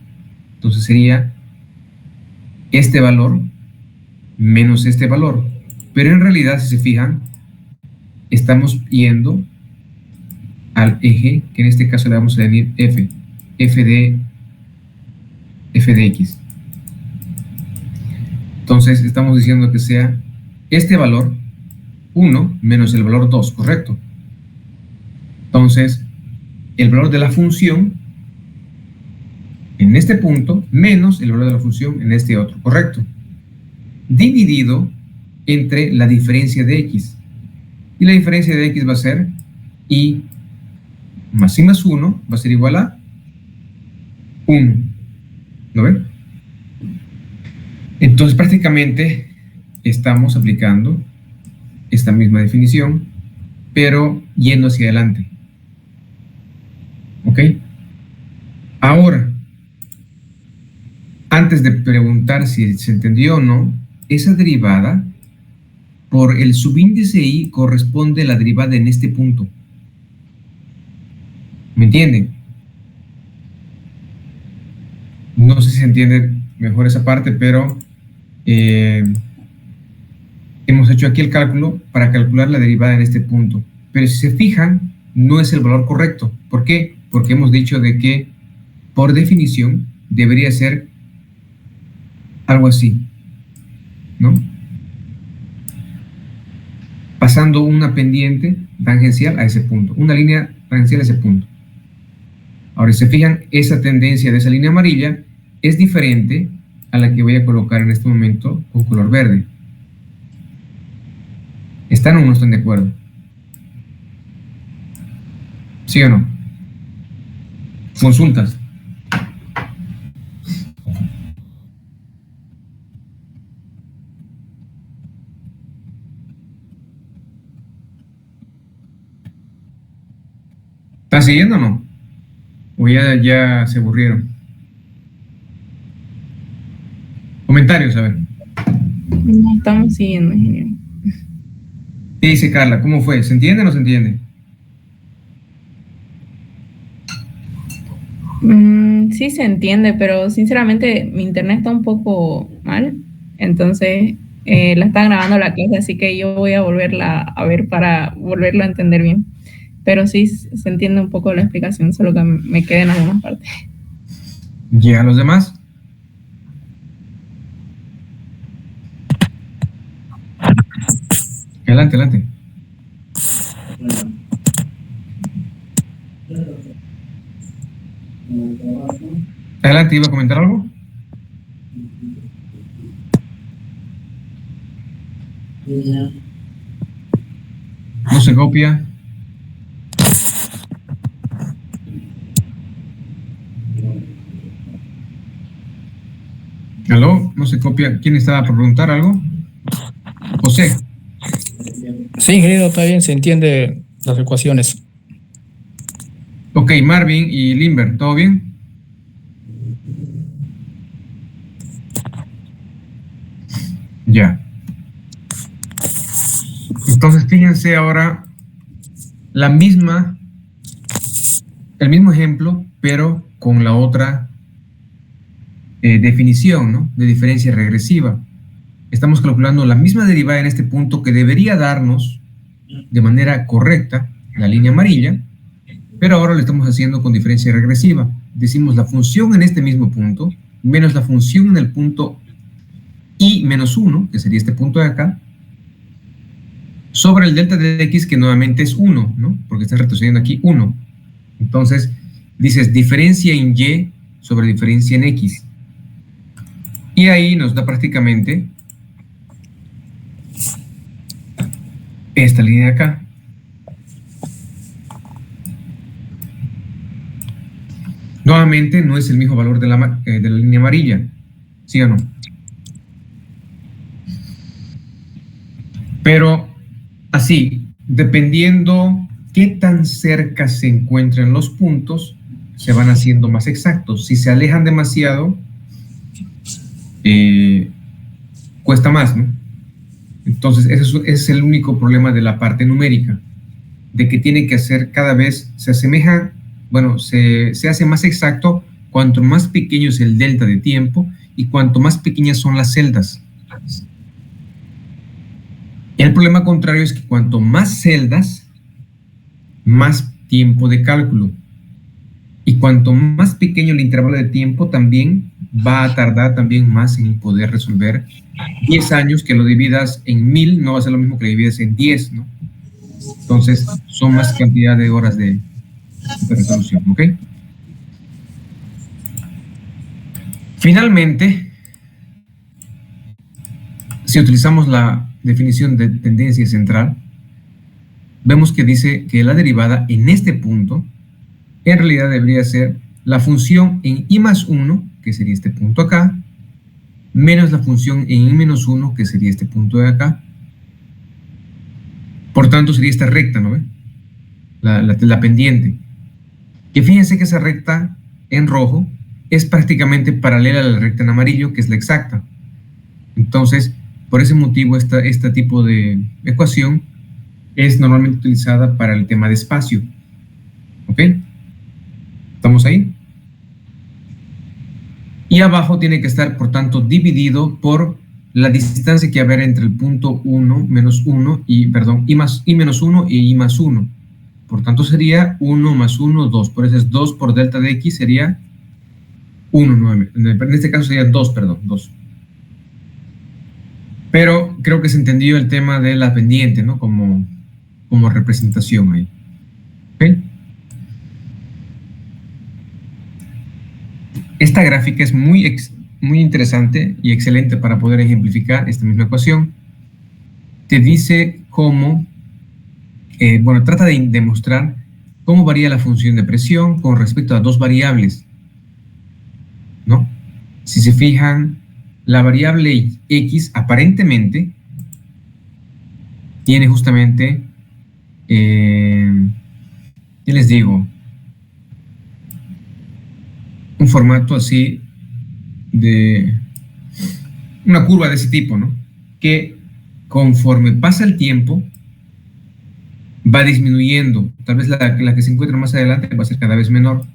Entonces sería este valor menos este valor. Pero en realidad, si se fijan, estamos yendo al eje, que en este caso le vamos a decir f de x. Entonces estamos diciendo que sea este valor 1 menos el valor 2, ¿correcto? Entonces, el valor de la función en este punto menos el valor de la función en este otro, ¿correcto? Dividido entre la diferencia de x. Y la diferencia de x va a ser y más 1 va a ser igual a 1. ¿Lo ven? Entonces prácticamente estamos aplicando esta misma definición, pero yendo hacia adelante. ¿Ok? Ahora, antes de preguntar si se entendió o no, esa derivada por el subíndice y corresponde a la derivada en este punto. ¿Me entienden? No sé si se entiende mejor esa parte, pero hemos hecho aquí el cálculo para calcular la derivada en este punto. Pero si se fijan, no es el valor correcto. ¿Por qué? Porque hemos dicho de que, por definición, debería ser algo así, ¿no? Pasando una pendiente tangencial a ese punto, una línea tangencial a ese punto. Ahora, si se fijan, esa tendencia de esa línea amarilla es diferente a la que voy a colocar en este momento con color verde. ¿Están o no están de acuerdo? ¿Sí o no? Consultas. ¿Están siguiendo o no? ¿O ya se aburrieron? Comentarios, a ver. No estamos siguiendo, ingeniero. ¿Qué dice Carla? ¿Cómo fue? ¿Se entiende o no se entiende? Sí se entiende, pero sinceramente mi internet está un poco mal, entonces la está grabando la clase, así que yo voy a volverla a ver para volverlo a entender bien. Pero sí se entiende un poco la explicación, solo que me quedé en algunas partes. ¿Ya los demás? Adelante, adelante. Adelante, ¿iba a comentar algo? No se copia. ¿Aló? No se copia. ¿Quién estaba por preguntar algo? José. Sí, ingeniero, está bien, se entiende las ecuaciones. Ok, Marvin y Limber, ¿todo bien? Ya. Entonces, fíjense ahora el mismo ejemplo, pero con la otra definición, ¿no? De diferencia regresiva. Estamos calculando la misma derivada en este punto que debería darnos de manera correcta la línea amarilla, pero ahora lo estamos haciendo con diferencia regresiva. Decimos la función en este mismo punto menos la función en el punto y menos 1, que sería este punto de acá, sobre el delta de x, que nuevamente es 1, ¿no? Porque está retrocediendo aquí 1. Entonces, dices diferencia en y sobre diferencia en x. Y ahí nos da prácticamente esta línea de acá. Nuevamente, no es el mismo valor de la línea amarilla. ¿Sí o no? Pero, así, dependiendo qué tan cerca se encuentren los puntos, se van haciendo más exactos. Si se alejan demasiado, cuesta más, ¿no? Entonces, ese es el único problema de la parte numérica, de que tiene que hacer cada vez, se asemeja, bueno, se hace más exacto cuanto más pequeño es el delta de tiempo y cuanto más pequeñas son las celdas. El problema contrario es que cuanto más celdas, más tiempo de cálculo. Y cuanto más pequeño el intervalo de tiempo, también va a tardar también más en poder resolver 10 años, que lo dividas en 1000, no va a ser lo mismo que lo divides en 10, ¿no? Entonces, son más cantidad de horas de resolución, ¿ok? Finalmente, si utilizamos la definición de tendencia central, vemos que dice que la derivada en este punto en realidad debería ser la función en i más 1, que sería este punto acá, menos la función en i menos 1, que sería este punto de acá. Por tanto, sería esta recta, ¿no ve? La pendiente. Que fíjense que esa recta en rojo es prácticamente paralela a la recta en amarillo, que es la exacta. Entonces, por ese motivo, este tipo de ecuación es normalmente utilizada para el tema de espacio. ¿Ok? ¿Estamos ahí? Y abajo tiene que estar, por tanto, dividido por la distancia que va a haber entre el punto 1 menos 1 y, perdón, i menos 1 y i más 1. Por tanto, sería 1 más 1, 2. Por eso es 2 por delta de x sería 1 nuevamente. En este caso sería 2, perdón, 2. Pero creo que se entendió el tema de la pendiente, ¿no? Como representación ahí. ¿Ok? Esta gráfica es muy interesante y excelente para poder ejemplificar esta misma ecuación. Te dice cómo, trata de demostrar cómo varía la función de presión con respecto a dos variables, ¿no? Si se fijan, la variable x aparentemente tiene justamente, ¿qué les digo? Un formato así de una curva de ese tipo, ¿no? Que conforme pasa el tiempo va disminuyendo. Tal vez la que se encuentra más adelante va a ser cada vez menor.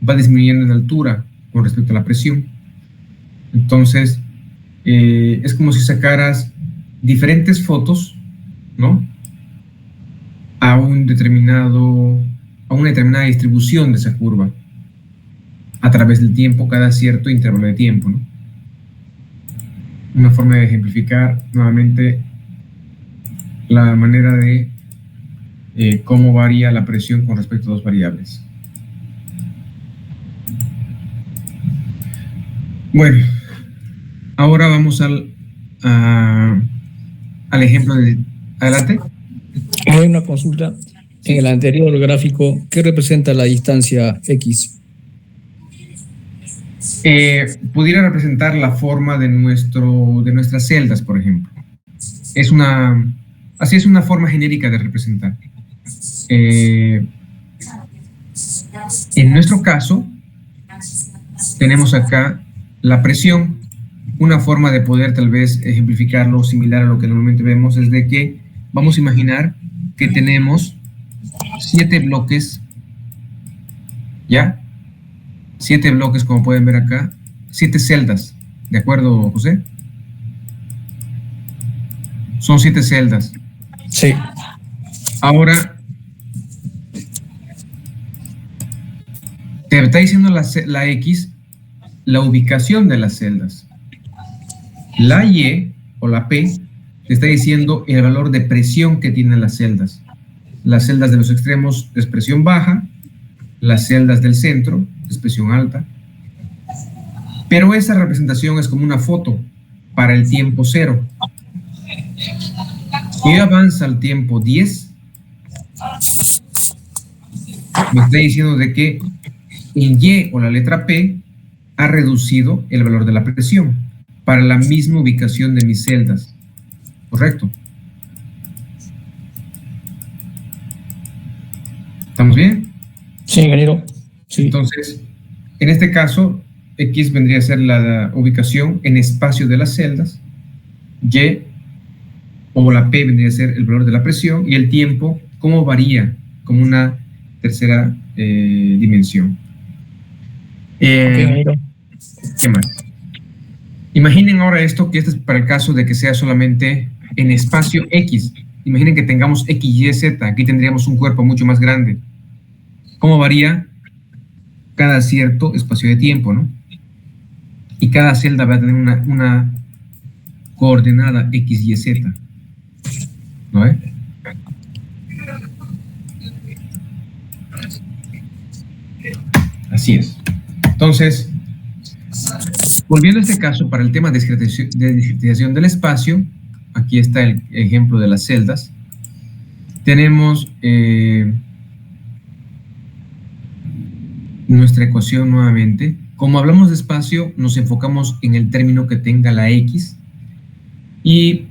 Va disminuyendo en altura con respecto a la presión. Entonces, es como si sacaras diferentes fotos, ¿no? A una determinada distribución de esa curva a través del tiempo, cada cierto intervalo de tiempo, ¿no? Una forma de ejemplificar nuevamente la manera de cómo varía la presión con respecto a dos variables. Bueno, ahora vamos al ejemplo de... Adelante. Hay una consulta. En el anterior gráfico, ¿qué representa la distancia x? Pudiera representar la forma de nuestras celdas, por ejemplo. Así es una forma genérica de representar. En nuestro caso, tenemos acá la presión. Una forma de poder tal vez ejemplificarlo similar a lo que normalmente vemos es de que vamos a imaginar que tenemos 7 bloques, ¿ya? 7 bloques, como pueden ver acá, 7 celdas, ¿de acuerdo, José? Son 7 celdas. Sí. Ahora, te está diciendo la X, la ubicación de las celdas. La Y, o la P, te está diciendo el valor de presión que tienen las celdas. Las celdas de los extremos es presión baja, las celdas del centro es presión alta. Pero esa representación es como una foto para el tiempo 0. Y avanza al tiempo 10. Me está diciendo de que en Y o la letra P ha reducido el valor de la presión para la misma ubicación de mis celdas. ¿Correcto? ¿Estamos bien? Sí, ingeniero. Sí. Entonces, en este caso, X vendría a ser la ubicación en espacio de las celdas, Y o la P vendría a ser el valor de la presión, y el tiempo, cómo varía, como una tercera dimensión. ¿Qué más? Imaginen ahora esto, que este es para el caso de que sea solamente en espacio X. Imaginen que tengamos X, Y, Z. Aquí tendríamos un cuerpo mucho más grande. ¿Cómo varía cada cierto espacio de tiempo, no? Y cada celda va a tener una coordenada X, Y, Z. ¿No es? Así es. Entonces, Volviendo a este caso, para el tema de discretización del espacio, aquí está el ejemplo de las celdas. Tenemos nuestra ecuación nuevamente. Como hablamos de espacio, nos enfocamos en el término que tenga la X. Y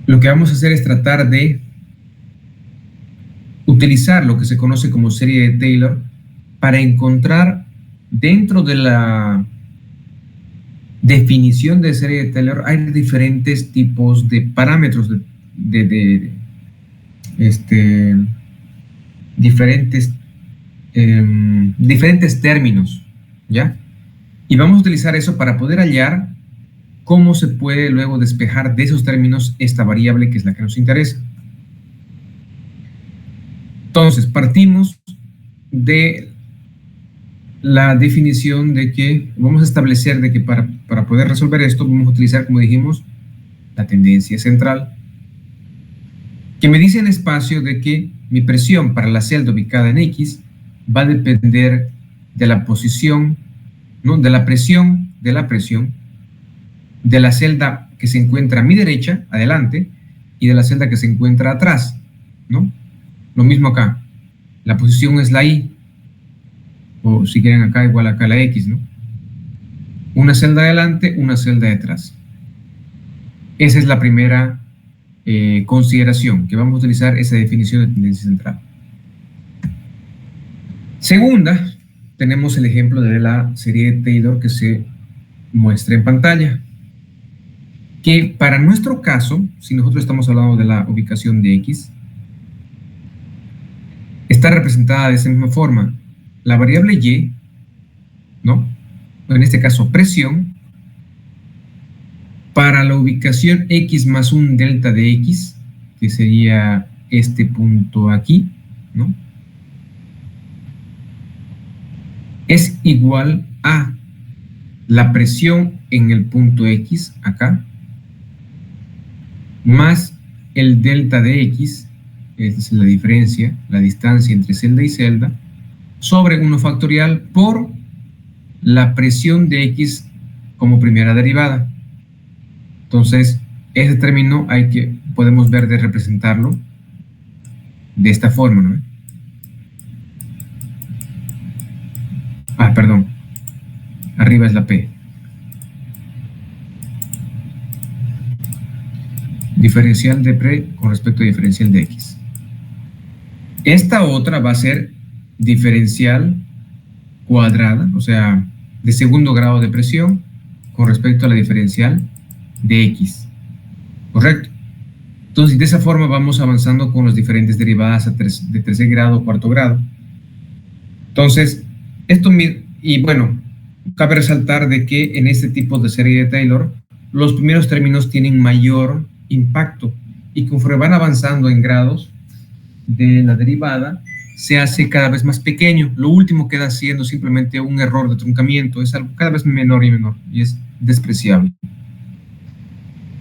lo que vamos a hacer es tratar de utilizar lo que se conoce como serie de Taylor para encontrar dentro de la definición de serie de Taylor hay diferentes tipos de parámetros, diferentes términos, ¿ya? Y vamos a utilizar eso para poder hallar cómo se puede luego despejar de esos términos esta variable que es la que nos interesa. Entonces, partimos de la definición de que vamos a establecer de que para poder resolver esto vamos a utilizar, como dijimos, la tendencia central, que me dice en espacio de que mi presión para la celda ubicada en X va a depender de la posición, ¿no? de la presión de la celda que se encuentra a mi derecha, adelante, y de la celda que se encuentra atrás, ¿no? Lo mismo acá, la posición es la Y, o si quieren acá, igual acá la X, ¿no? Una celda adelante, una celda detrás. Esa es la primera consideración, que vamos a utilizar esa definición de tendencia central. Segunda, tenemos el ejemplo de la serie de Taylor que se muestra en pantalla, que para nuestro caso, si nosotros estamos hablando de la ubicación de X, está representada de esa misma forma. La variable Y, ¿no? En este caso, presión, para la ubicación X más un delta de X, que sería este punto aquí, ¿no? Es igual a la presión en el punto X, acá, más el delta de X, esa es la diferencia, la distancia entre celda y celda, sobre 1 factorial por la presión de X como primera derivada. Entonces, ese término podemos ver de representarlo de esta forma, ¿no? Perdón, arriba es la P. Diferencial de P con respecto a diferencial de X. Esta otra va a ser diferencial cuadrada, o sea, de segundo grado de presión con respecto a la diferencial de X. ¿Correcto? Entonces, de esa forma vamos avanzando con las diferentes derivadas de tercer grado o cuarto grado. Entonces, y bueno, cabe resaltar de que en este tipo de serie de Taylor, los primeros términos tienen mayor impacto y conforme van avanzando en grados de la derivada, se hace cada vez más pequeño. Lo último queda siendo simplemente un error de truncamiento, es algo cada vez menor y es despreciable.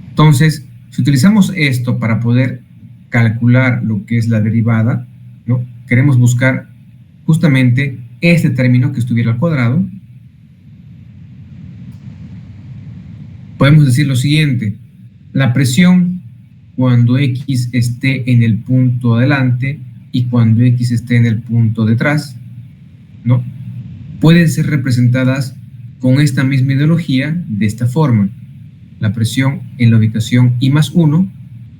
Entonces, si utilizamos esto para poder calcular lo que es la derivada, ¿no? Queremos buscar justamente este término que estuviera al cuadrado. Podemos decir lo siguiente: la presión cuando X esté en el punto adelante y cuando X esté en el punto detrás, ¿no? Pueden ser representadas con esta misma ideología de esta forma: la presión en la ubicación I más 1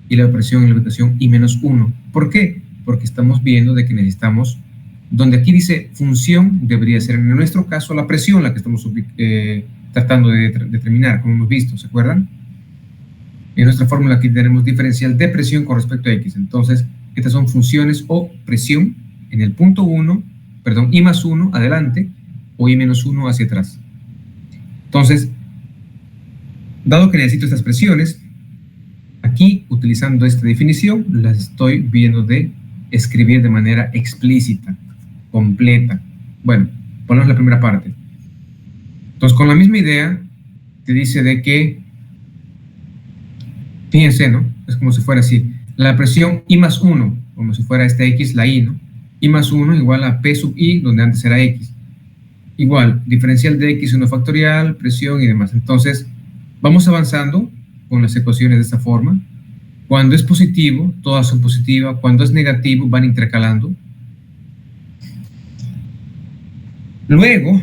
y la presión en la ubicación I menos 1. ¿Por qué? Porque estamos viendo de que necesitamos, donde aquí dice función, debería ser en nuestro caso la presión la que estamos tratando de determinar, como hemos visto, ¿se acuerdan? En nuestra fórmula aquí tenemos diferencial de presión con respecto a X. Entonces, estas son funciones o presión en el punto 1, perdón, I más 1 adelante o I menos 1 hacia atrás. Entonces, dado que necesito estas presiones, aquí, utilizando esta definición, las estoy viendo de escribir de manera explícita, completa. Bueno, ponemos la primera parte. Entonces, con la misma idea, te dice de que, fíjense, ¿no? Es como si fuera así. La presión I más 1, como si fuera esta X, la I, ¿no? I más 1 igual a P sub I, donde antes era X. igual, diferencial de x1 factorial, presión y demás. Entonces, vamos avanzando con las ecuaciones de esta forma. Cuando es positivo, todas son positivas. Cuando es negativo, van intercalando. Luego,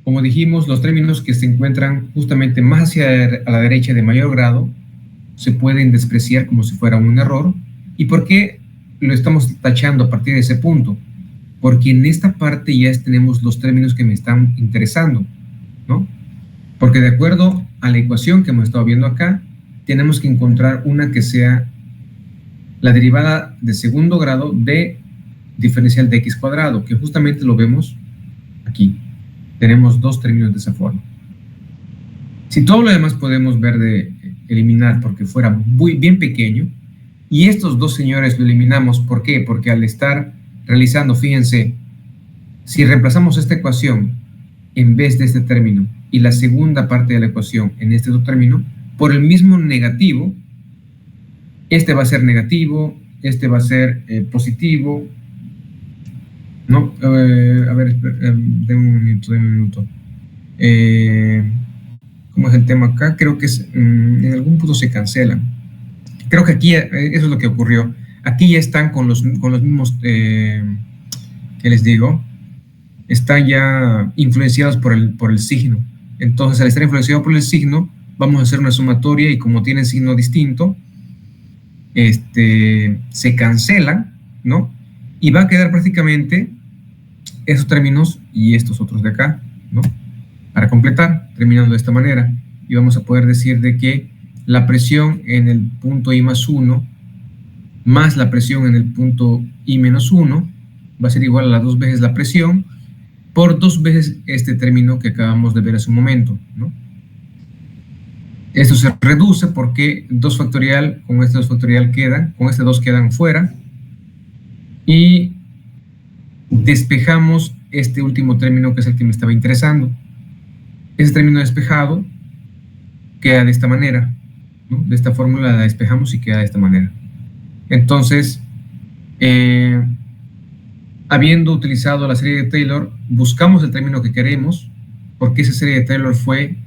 como dijimos, los términos que se encuentran justamente más hacia a la derecha de mayor grado se pueden despreciar como si fuera un error. ¿Y por qué lo estamos tachando a partir de ese punto? Porque en esta parte ya tenemos los términos que me están interesando, ¿no? Porque de acuerdo a la ecuación que hemos estado viendo acá, tenemos que encontrar una que sea la derivada de segundo grado de diferencial de x cuadrado, que justamente lo vemos aquí. Tenemos dos términos de esa forma. Si todo lo demás podemos ver de eliminar porque fuera bien pequeño, y estos dos señores lo eliminamos, ¿por qué? Porque al estar realizando, fíjense, si reemplazamos esta ecuación en vez de este término y la segunda parte de la ecuación en este otro término, por el mismo negativo, este va a ser negativo, este va a ser positivo, ¿no? A ver, denme un minuto. ¿Cómo es el tema acá? Creo que en algún punto se cancelan. Creo que aquí eso es lo que ocurrió. Aquí ya están con los mismos, ¿qué les digo? Están ya influenciados por el signo. Entonces, al estar influenciado por el signo, vamos a hacer una sumatoria y como tienen signo distinto, se cancelan, ¿no? Y va a quedar prácticamente esos términos y estos otros de acá, ¿no? Para completar, terminando de esta manera, y vamos a poder decir de que la presión en el punto I más 1 más la presión en el punto I menos 1 va a ser igual a las 2 veces la presión por 2 veces este término que acabamos de ver hace un momento, ¿no? Esto se reduce porque 2 factorial con este 2 factorial quedan, con este 2 quedan fuera, y despejamos este último término que es el que me estaba interesando. Ese término despejado queda de esta manera, ¿no? De esta fórmula la despejamos y queda de esta manera. Entonces, habiendo utilizado la serie de Taylor, buscamos el término que queremos, porque esa serie de Taylor fue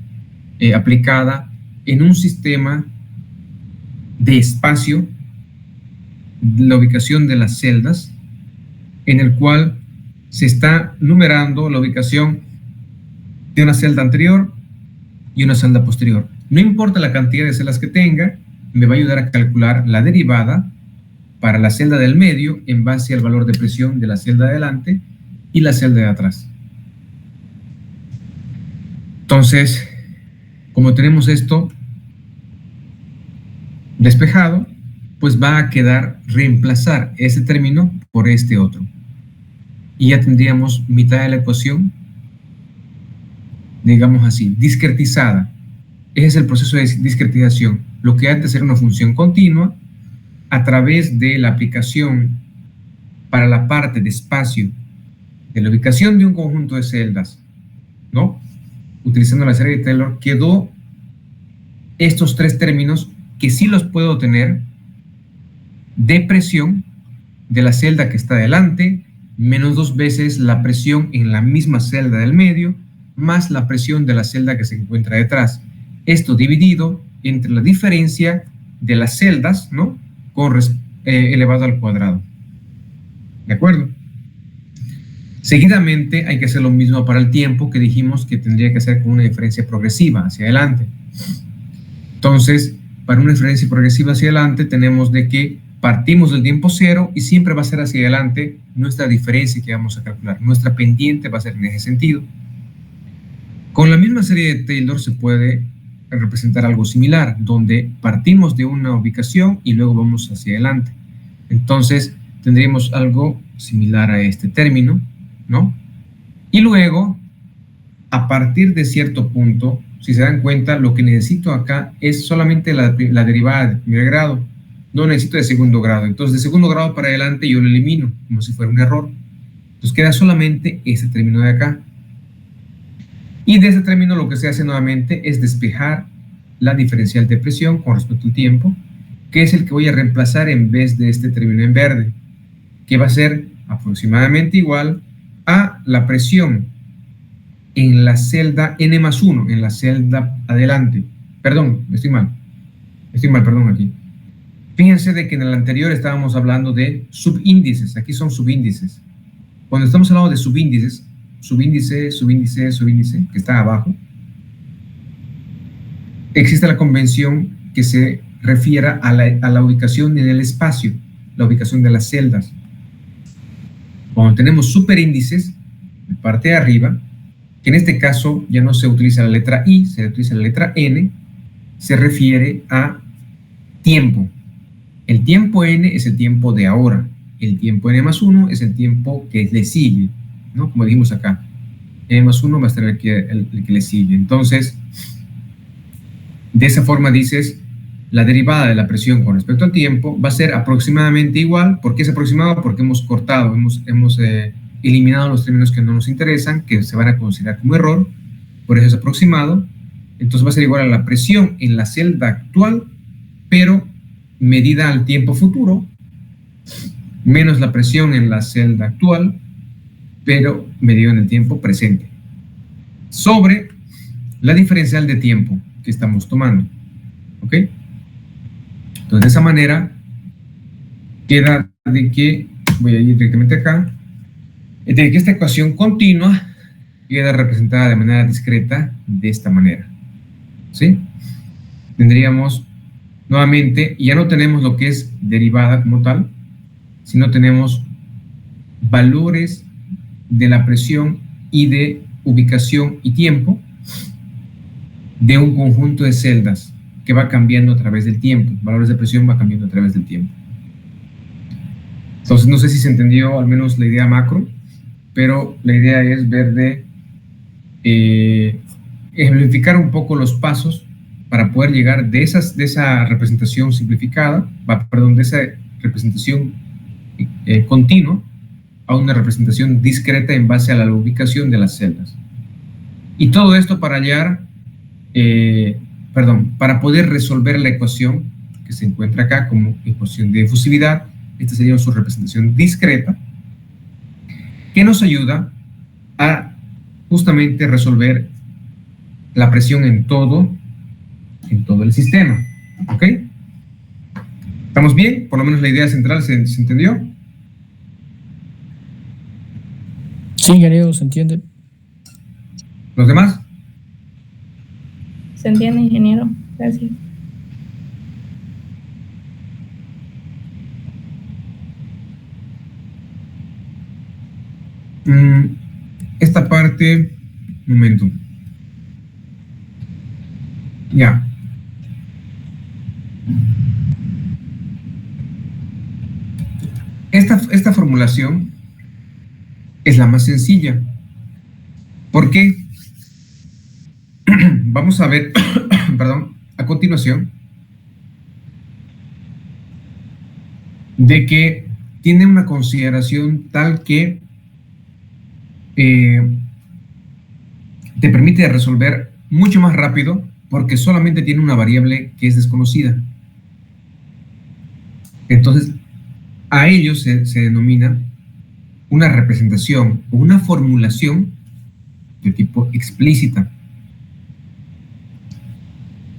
aplicada en un sistema de espacio, la ubicación de las celdas, en el cual se está numerando la ubicación de una celda anterior y una celda posterior. No importa la cantidad de celdas que tenga, me va a ayudar a calcular la derivada para la celda del medio en base al valor de presión de la celda de adelante y la celda de atrás. Entonces, como tenemos esto despejado, pues va a quedar reemplazar ese término por este otro. Y ya tendríamos mitad de la ecuación, digamos así, discretizada. Ese es el proceso de discretización. Lo que antes era una función continua, a través de la aplicación para la parte de espacio de la ubicación de un conjunto de celdas, ¿no? Utilizando la serie de Taylor, quedó estos tres términos que sí los puedo tener de presión de la celda que está delante, menos 2 veces la presión en la misma celda del medio, más la presión de la celda que se encuentra detrás. Esto dividido entre la diferencia de las celdas, ¿no? Elevado al cuadrado. ¿De acuerdo? Seguidamente hay que hacer lo mismo para el tiempo, que dijimos que tendría que hacer con una diferencia progresiva hacia adelante. Entonces, para una diferencia progresiva hacia adelante, tenemos de que partimos del tiempo cero y siempre va a ser hacia adelante nuestra diferencia que vamos a calcular. Nuestra pendiente va a ser en ese sentido. Con la misma serie de Taylor se puede representar algo similar, donde partimos de una ubicación y luego vamos hacia adelante. Entonces, tendríamos algo similar a este término, ¿no? Y luego, a partir de cierto punto, si se dan cuenta, lo que necesito acá es solamente la derivada de primer grado, no necesito de segundo grado. Entonces, de segundo grado para adelante yo lo elimino, como si fuera un error. Entonces, queda solamente este término de acá. Y de este término lo que se hace nuevamente es despejar la diferencial de presión con respecto al tiempo, que es el que voy a reemplazar en vez de este término en verde, que va a ser aproximadamente igual a la presión en la celda N+1, en la celda adelante. Perdón, estoy mal, perdón, aquí. Fíjense de que en el anterior estábamos hablando de subíndices, aquí son subíndices. Cuando estamos hablando de subíndices, subíndice, que está abajo, existe la convención que se refiera a la ubicación en el espacio, la ubicación de las celdas. Cuando tenemos superíndices, en parte de arriba, que en este caso ya no se utiliza la letra I, se utiliza la letra N, se refiere a tiempo. El tiempo N es el tiempo de ahora. El tiempo N+1 es el tiempo que le sigue, ¿no? Como dijimos acá, N+1 va a estar el que le sigue. Entonces, de esa forma dices, la derivada de la presión con respecto al tiempo va a ser aproximadamente igual. ¿Por qué es aproximado? Porque hemos cortado, hemos eliminado los términos que no nos interesan, que se van a considerar como error, por eso es aproximado. Entonces va a ser igual a la presión en la celda actual, pero medida al tiempo futuro, menos la presión en la celda actual, pero medida en el tiempo presente, sobre la diferencial de tiempo que estamos tomando. ¿Ok? Entonces, de esa manera, queda de que, voy a ir directamente acá, de que esta ecuación continua queda representada de manera discreta de esta manera. ¿Sí? Tendríamos nuevamente, ya no tenemos lo que es derivada como tal, sino tenemos valores de la presión y de ubicación y tiempo de un conjunto de celdas que va cambiando a través del tiempo. Valores de presión va cambiando a través del tiempo. Entonces, no sé si se entendió al menos la idea macro, pero la idea es ver de ejemplificar un poco los pasos para poder llegar de esa representación simplificada, de esa representación continua a una representación discreta en base a la ubicación de las celdas. Y todo esto para para poder resolver la ecuación que se encuentra acá como ecuación de difusividad. Esta sería su representación discreta, que nos ayuda a justamente resolver la presión en todo el sistema. ¿Ok? ¿Estamos bien? Por lo menos la idea central se entendió. Sí, ingeniero, se entiende. ¿Los demás? ¿Se entiende, ingeniero? Gracias. Esta parte, un momento. Ya. Esta formulación es la más sencilla. ¿Por qué? Vamos a ver, a continuación, de que tiene una consideración tal que te permite resolver mucho más rápido porque solamente tiene una variable que es desconocida. Entonces, a ello se denomina una representación o una formulación de tipo explícita.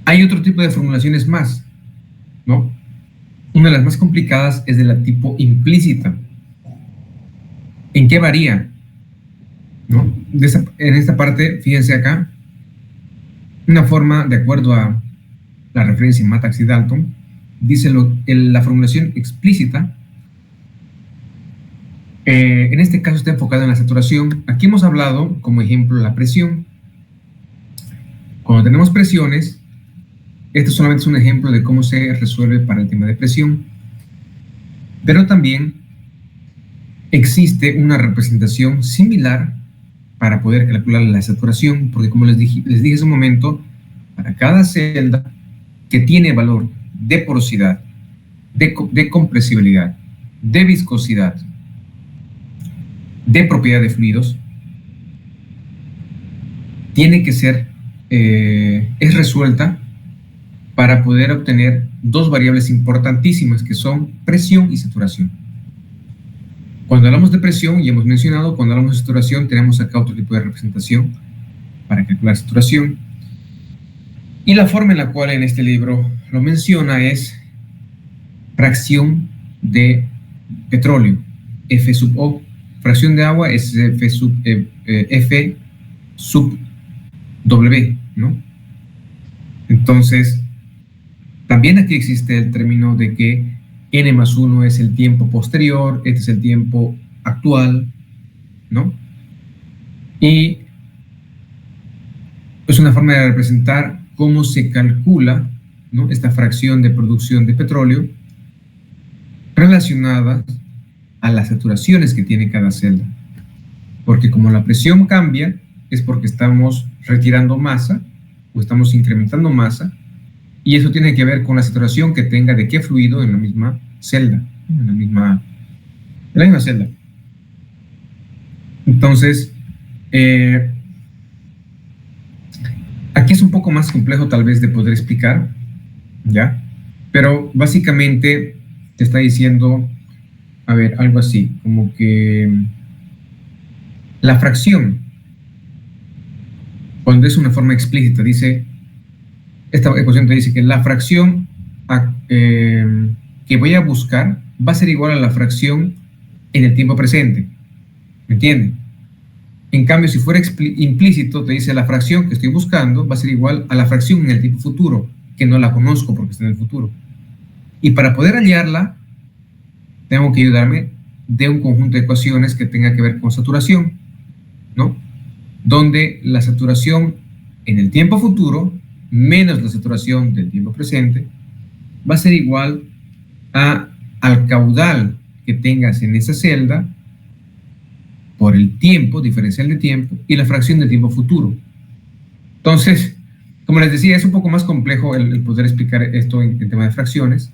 Hay otro tipo de formulaciones más, ¿no? Una de las más complicadas es de la tipo implícita. ¿En qué varía? ¿No? En esta parte, fíjense acá, una forma, de acuerdo a la referencia en Mattax y Dalton, dice la formulación explícita, en este caso está enfocada en la saturación. Aquí hemos hablado, como ejemplo, la presión. Cuando tenemos presiones, esto solamente es un ejemplo de cómo se resuelve para el tema de presión, pero también existe una representación similar para poder calcular la saturación, porque como les dije hace un momento, para cada celda que tiene valor de porosidad, de compresibilidad, de viscosidad, de propiedad de fluidos, tiene que ser, es resuelta para poder obtener dos variables importantísimas que son presión y saturación. Cuando hablamos de presión, ya hemos mencionado, cuando hablamos de saturación tenemos acá otro tipo de representación para calcular saturación. Y la forma en la cual en este libro lo menciona es fracción de petróleo, F sub O. Fracción de agua es F sub W, ¿no? Entonces, también aquí existe el término de que n más 1 es el tiempo posterior, este es el tiempo actual, ¿no? Y es una forma de representar cómo se calcula, ¿no?, esta fracción de producción de petróleo relacionada a las saturaciones que tiene cada celda. Porque como la presión cambia, es porque estamos retirando masa o estamos incrementando masa, y eso tiene que ver con la saturación que tenga de qué fluido en la misma celda, en la misma celda. Entonces, aquí es un poco más complejo tal vez de poder explicar, ¿ya? Pero básicamente te está diciendo, a ver, algo así, como que la fracción, cuando es una forma explícita, dice, esta ecuación te dice que la fracción que voy a buscar va a ser igual a la fracción en el tiempo presente, ¿me entiendes? En cambio, si fuera implícito, te dice la fracción que estoy buscando va a ser igual a la fracción en el tiempo futuro, que no la conozco porque está en el futuro. Y para poder hallarla, tengo que ayudarme de un conjunto de ecuaciones que tenga que ver con saturación, ¿no? Donde la saturación en el tiempo futuro menos la saturación del tiempo presente va a ser igual al caudal que tengas en esa celda por el tiempo, diferencial de tiempo, y la fracción del tiempo futuro. Entonces, como les decía, es un poco más complejo el poder explicar esto en tema de fracciones.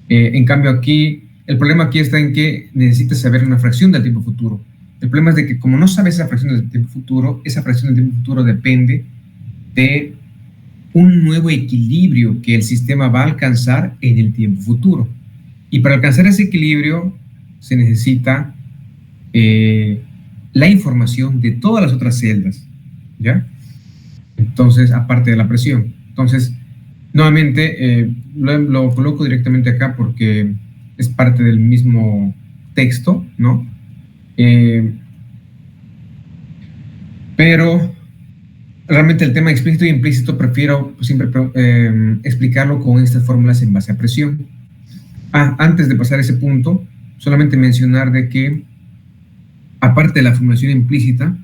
En cambio aquí, el problema aquí está en que necesitas saber una fracción del tiempo futuro. El problema es de que como no sabes esa fracción del tiempo futuro, esa fracción del tiempo futuro depende de un nuevo equilibrio que el sistema va a alcanzar en el tiempo futuro. Y para alcanzar ese equilibrio se necesita la información de todas las otras celdas, ¿ya? Entonces, aparte de la presión. Entonces, nuevamente, lo coloco directamente acá porque es parte del mismo texto, ¿no? Pero realmente el tema explícito y implícito prefiero siempre explicarlo con estas fórmulas en base a presión. Antes de pasar a ese punto, solamente mencionar de que aparte de la formulación implícita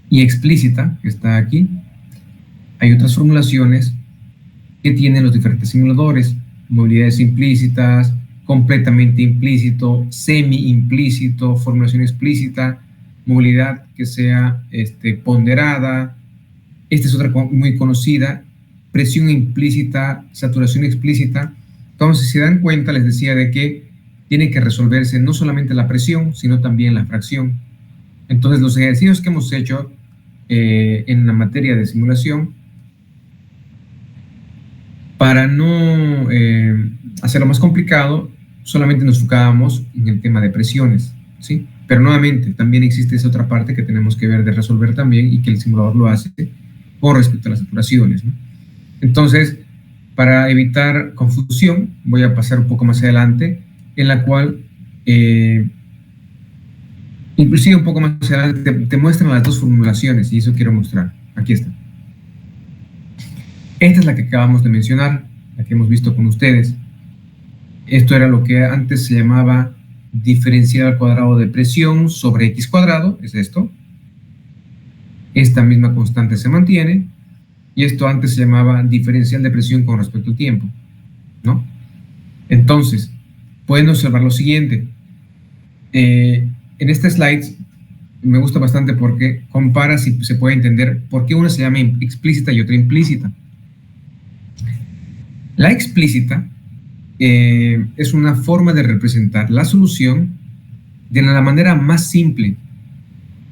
y explícita que está aquí, hay otras formulaciones que tienen los diferentes simuladores: movilidades implícitas, completamente implícito, semi-implícito, formulación explícita, movilidad que sea ponderada. Esta es otra muy conocida: presión implícita, saturación explícita. Entonces, si se dan cuenta, les decía de que tiene que resolverse no solamente la presión, sino también la fracción. Entonces, los ejercicios que hemos hecho en la materia de simulación, para no hacerlo más complicado, solamente nos enfocábamos en el tema de presiones, ¿sí? Pero nuevamente, también existe esa otra parte que tenemos que ver de resolver también, y que el simulador lo hace con respecto a las saturaciones, ¿no? Entonces, para evitar confusión, voy a pasar un poco más adelante, en la cual, inclusive un poco más adelante, te muestran las dos formulaciones, y eso quiero mostrar. Aquí está. Esta es la que acabamos de mencionar, la que hemos visto con ustedes. Esto era lo que antes se llamaba diferencial al cuadrado de presión sobre x cuadrado, es esto. Esta misma constante se mantiene, y esto antes se llamaba diferencial de presión con respecto al tiempo, ¿no? Entonces, pueden observar lo siguiente. En este slide me gusta bastante porque compara, si se puede entender, por qué una se llama explícita y otra implícita. La explícita es una forma de representar la solución de la manera más simple,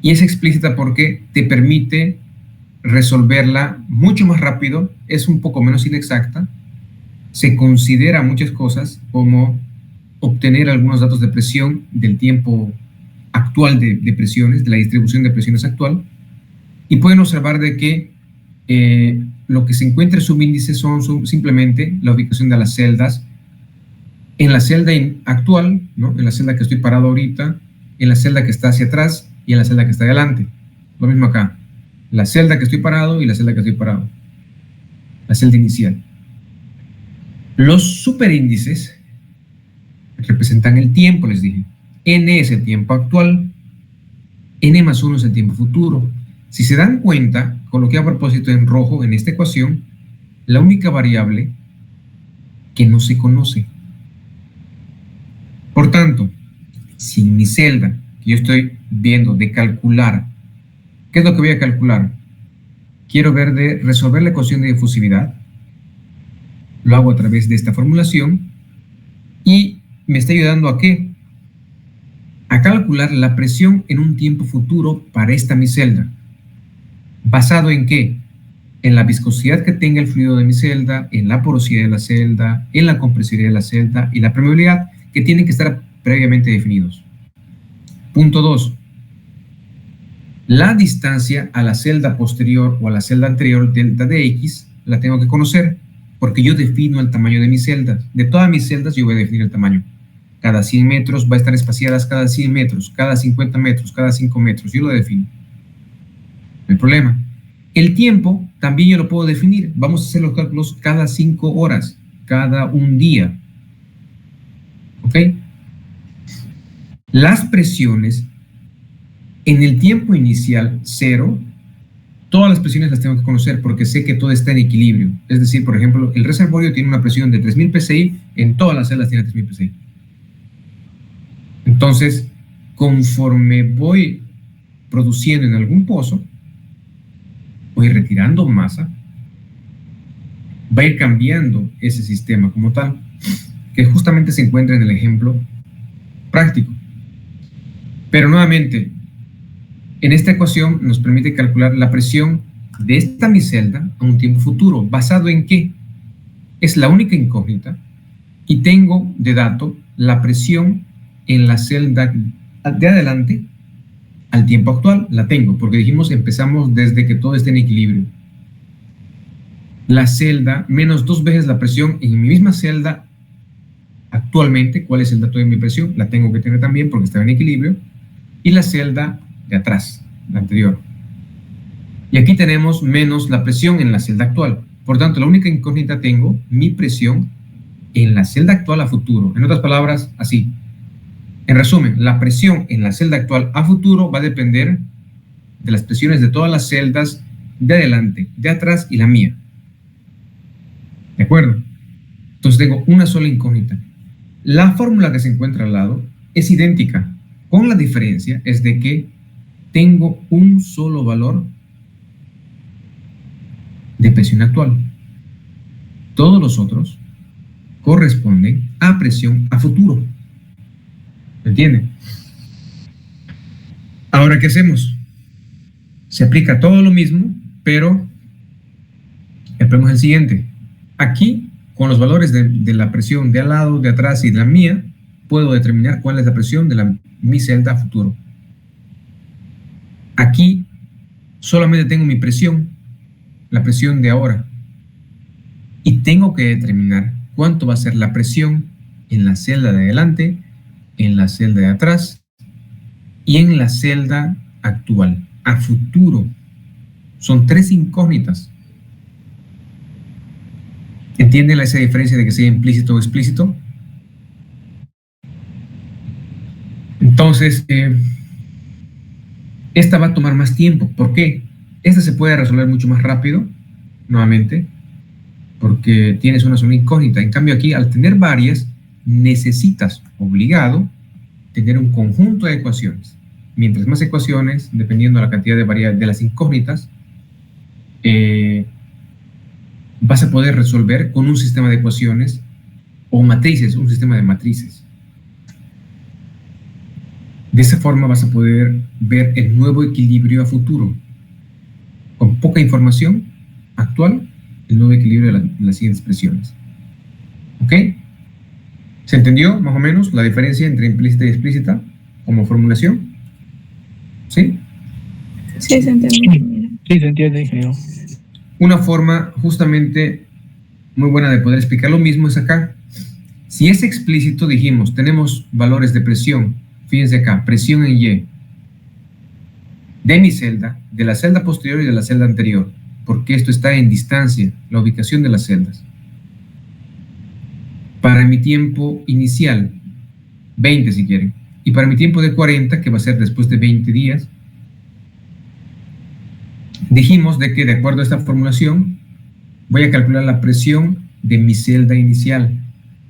y es explícita porque te permite resolverla mucho más rápido, es un poco menos inexacta, se considera muchas cosas como obtener algunos datos de presión del tiempo actual de presiones, de la distribución de presiones actual, Y pueden observar de que lo que se encuentra en subíndice son simplemente la ubicación de las celdas en la celda actual, ¿no? En la celda que estoy parado ahorita, en la celda que está hacia atrás y en la celda que está adelante. Lo mismo acá. La celda que estoy parado y la celda que estoy parado. La celda inicial. Los superíndices representan el tiempo, les dije. N es el tiempo actual. N más 1 es el tiempo futuro. Si se dan cuenta, coloqué a propósito en rojo en esta ecuación la única variable que no se conoce. Por tanto, si en mi celda que yo estoy viendo de calcular, ¿qué es lo que voy a calcular? Quiero ver de resolver la ecuación de difusividad. Lo hago a través de esta formulación y me está ayudando ¿a qué? A calcular la presión en un tiempo futuro para esta mi celda. ¿Basado en qué? En la viscosidad que tenga el fluido de mi celda, en la porosidad de la celda, en la compresibilidad de la celda y la permeabilidad, que tienen que estar previamente definidos. Punto 2. La distancia a la celda posterior o a la celda anterior, delta de X, la tengo que conocer porque yo defino el tamaño de mis celdas. De todas mis celdas yo voy a definir el tamaño. Cada 100 metros va a estar espaciadas cada 100 metros, cada 50 metros, cada 5 metros. Yo lo defino. No hay problema. El tiempo también yo lo puedo definir. Vamos a hacer los cálculos cada 5 horas, cada un día. ¿Ok? Las presiones en el tiempo inicial, 0, todas las presiones las tengo que conocer porque sé que todo está en equilibrio. Es decir, por ejemplo, el reservorio tiene una presión de 3000 psi, en todas las celdas tiene 3000 psi. Entonces, conforme voy produciendo en algún pozo, voy retirando masa, va a ir cambiando ese sistema como tal, que justamente se encuentra en el ejemplo práctico. Pero nuevamente, en esta ecuación nos permite calcular la presión de esta mi celda a un tiempo futuro. ¿Basado en qué? Es la única incógnita. Y tengo de dato la presión en la celda de adelante al tiempo actual. La tengo, porque dijimos empezamos desde que todo esté en equilibrio. La celda menos 2 veces la presión en mi misma celda actualmente. ¿Cuál es el dato de mi presión? La tengo que tener también porque está en equilibrio. Y la celda de atrás, la anterior. Y aquí tenemos menos la presión en la celda actual. Por tanto, la única incógnita tengo mi presión en la celda actual a futuro. En otras palabras, así. En resumen, la presión en la celda actual a futuro va a depender de las presiones de todas las celdas de adelante, de atrás y la mía. ¿De acuerdo? Entonces tengo una sola incógnita. La fórmula que se encuentra al lado es idéntica, con la diferencia es de que tengo un solo valor de presión actual. Todos los otros corresponden a presión a futuro. ¿Me entienden? Ahora, ¿qué hacemos? Se aplica todo lo mismo, pero el problema es el siguiente. Aquí, con los valores de la presión de al lado, de atrás y de la mía, puedo determinar cuál es la presión de mi celda a futuro. Aquí solamente tengo mi presión, la presión de ahora. Y tengo que determinar cuánto va a ser la presión en la celda de adelante, en la celda de atrás y en la celda actual, a futuro. Son 3 incógnitas. ¿Entienden esa diferencia de que sea implícito o explícito? Entonces, esta va a tomar más tiempo. ¿Por qué? Esta se puede resolver mucho más rápido, nuevamente, porque tienes una sola incógnita. En cambio aquí, al tener varias, necesitas, obligado, tener un conjunto de ecuaciones. Mientras más ecuaciones, dependiendo de la cantidad de las incógnitas, vas a poder resolver con un sistema de ecuaciones o matrices, un sistema de matrices. De esa forma vas a poder ver el nuevo equilibrio a futuro. Con poca información actual, el nuevo equilibrio de las siguientes presiones. ¿Ok? ¿Se entendió más o menos la diferencia entre implícita y explícita como formulación? ¿Sí? Sí, se entendió. Sí, se entiende, ingeniero. Una forma justamente muy buena de poder explicar lo mismo es acá. Si es explícito, dijimos, tenemos valores de presión. Fíjense acá, presión en Y. De mi celda, de la celda posterior y de la celda anterior, porque esto está en distancia, la ubicación de las celdas. Para mi tiempo inicial, 20 si quieren, y para mi tiempo de 40, que va a ser después de 20 días, dijimos de que de acuerdo a esta formulación, voy a calcular la presión de mi celda inicial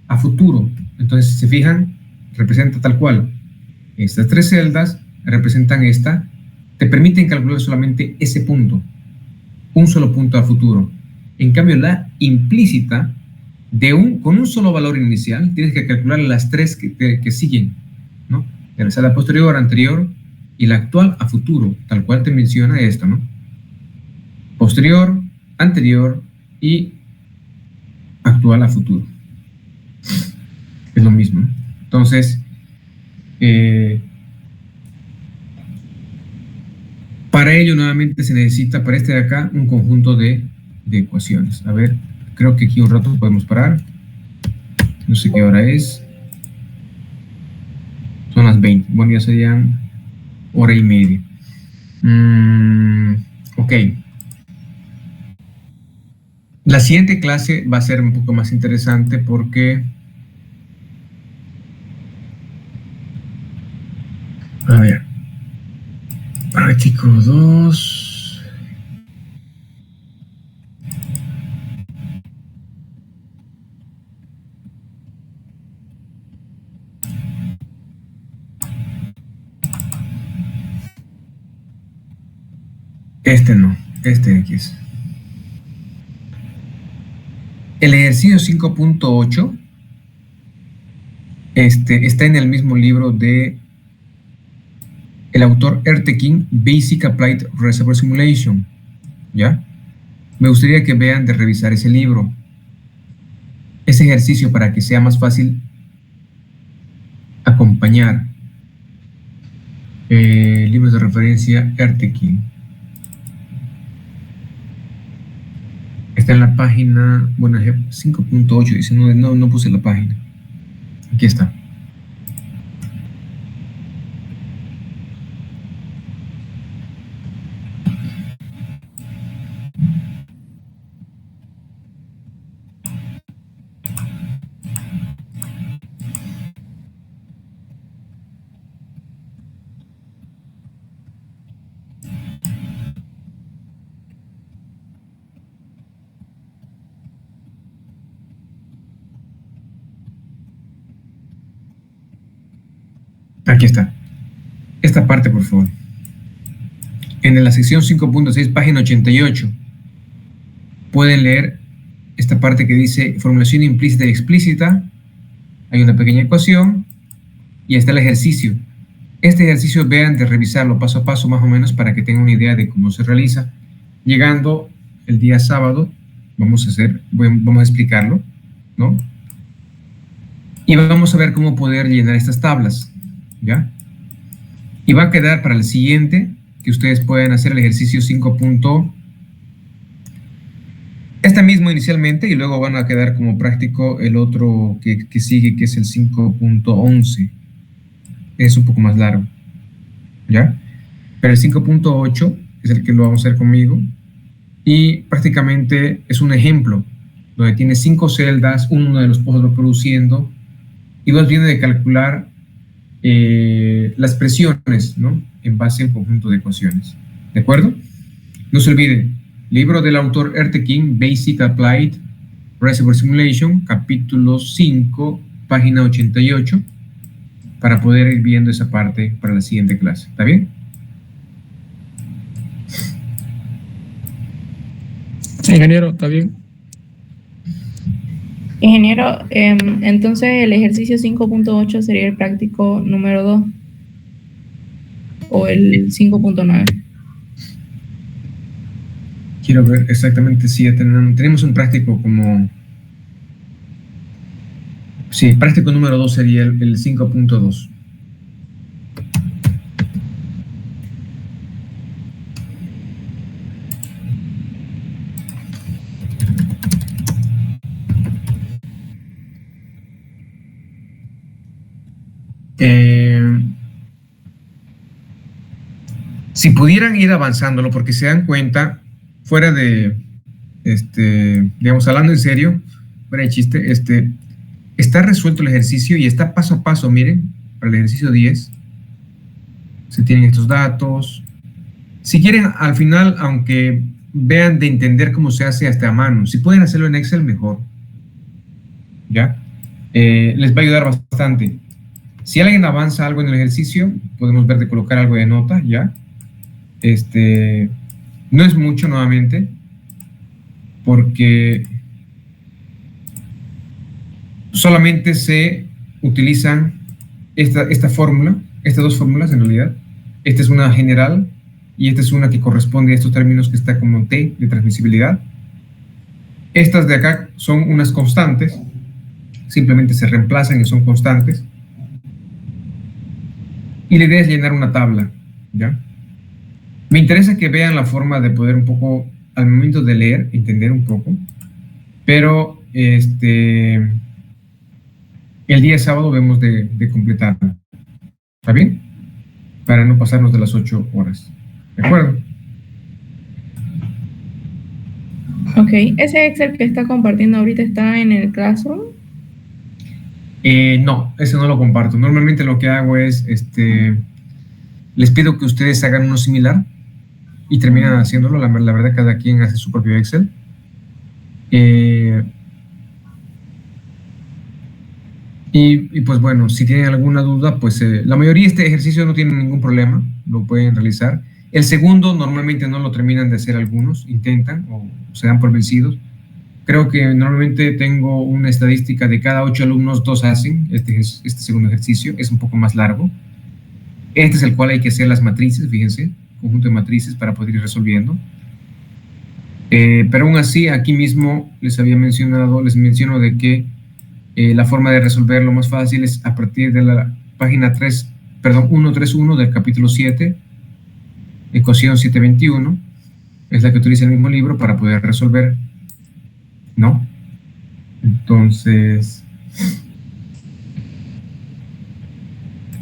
a futuro. Entonces, si se fijan, representa tal cual. Estas tres celdas representan esta, te permiten calcular solamente ese punto, un solo punto a futuro. En cambio, la implícita, con un solo valor inicial, tienes que calcular las tres que siguen, ¿no? De la celda posterior, anterior y la actual a futuro, tal cual te menciona esto, ¿no? Posterior, anterior y actual a futuro. Es lo mismo, ¿no? Entonces, para ello nuevamente se necesita para este de acá un conjunto de ecuaciones. A ver, creo que aquí un rato podemos parar. No sé qué hora es. Son las 20. Bueno, ya serían hora y media. Ok. La siguiente clase va a ser un poco más interesante porque... A ver. Práctico 2. Este no, este aquí es. El ejercicio 5.8 está en el mismo libro de el autor Ertekin, Basic Applied Reservoir Simulation, ¿ya? Me gustaría que vean de revisar ese libro, ese ejercicio para que sea más fácil acompañar. Libros de referencia Ertekin. Está en la página, bueno, 5.8, dice, no puse la página. Aquí está. Aquí está. Esta parte, por favor. En la sección 5.6, página 88, pueden leer esta parte que dice formulación implícita y explícita. Hay una pequeña ecuación y está el ejercicio. Este ejercicio vean de revisarlo paso a paso más o menos para que tengan una idea de cómo se realiza. Llegando el día sábado, vamos a explicarlo, ¿no? Y vamos a ver cómo poder llenar estas tablas, ¿ya? Y va a quedar para el siguiente que ustedes pueden hacer el ejercicio 5. Este mismo inicialmente y luego van a quedar como práctico el otro que sigue, que es el 5.11. Es un poco más largo, ¿ya? Pero el 5.8 es el que lo vamos a hacer conmigo y prácticamente es un ejemplo donde tiene 5 celdas, uno de los pozos reproduciendo y vas viendo de calcular las presiones, ¿no? En base a un conjunto de ecuaciones, ¿de acuerdo? No se olvide, libro del autor Ertekin, Basic Applied Reservoir Simulation, capítulo 5, página 88, para poder ir viendo esa parte para la siguiente clase, ¿está bien? Ingeniero, ¿está bien? Ingeniero, entonces el ejercicio 5.8 sería el práctico número 2 o el 5.9. Quiero ver exactamente si ya tenemos un práctico como... Sí, práctico número 2 sería el 5.2. si pudieran ir avanzándolo, porque se dan cuenta, fuera de, digamos, hablando en serio, fuera de chiste, está resuelto el ejercicio y está paso a paso, miren, para el ejercicio 10, se tienen estos datos. Si quieren, al final, aunque vean de entender cómo se hace hasta a mano, si pueden hacerlo en Excel, mejor. ¿Ya? Les va a ayudar bastante. Si alguien avanza algo en el ejercicio, podemos ver de colocar algo de nota, ¿ya? No es mucho, nuevamente, porque solamente se utilizan esta fórmula, estas dos fórmulas en realidad. Esta es una general y esta es una que corresponde a estos términos que está como T de transmisibilidad. Estas de acá son unas constantes, simplemente se reemplazan y son constantes. Y la idea es llenar una tabla, ¿ya? Me interesa que vean la forma de poder un poco, al momento de leer, entender un poco, pero el día sábado vemos de completarlo. ¿Está bien? Para no pasarnos de las 8 horas. ¿De acuerdo? Ok, ¿ese Excel que está compartiendo ahorita está en el Classroom? No, ese no lo comparto. Normalmente lo que hago es, les pido que ustedes hagan uno similar y terminan haciéndolo. La verdad, cada quien hace su propio Excel. Y pues bueno, si tienen alguna duda, pues la mayoría de este ejercicio no tienen ningún problema, lo pueden realizar. El segundo normalmente no lo terminan de hacer algunos, intentan o se dan por vencidos. Creo que normalmente tengo una estadística de cada 8 alumnos, 2 hacen este segundo ejercicio, es un poco más largo. Este es el cual hay que hacer las matrices, fíjense, conjunto de matrices para poder ir resolviendo. Pero aún así, aquí mismo les menciono de que la forma de resolverlo más fácil es a partir de la página 131 del capítulo 7, ecuación 721, es la que utiliza el mismo libro para poder resolver, ¿no? Entonces,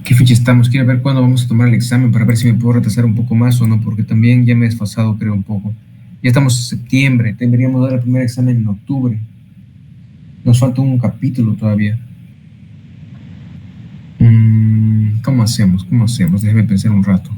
¿qué fecha estamos? Quiero ver cuándo vamos a tomar el examen para ver si me puedo retrasar un poco más o no, porque también ya me he desfasado, creo, un poco. Ya estamos en septiembre, deberíamos dar el primer examen en octubre. Nos falta un capítulo todavía. ¿Cómo hacemos? Déjeme pensar un rato.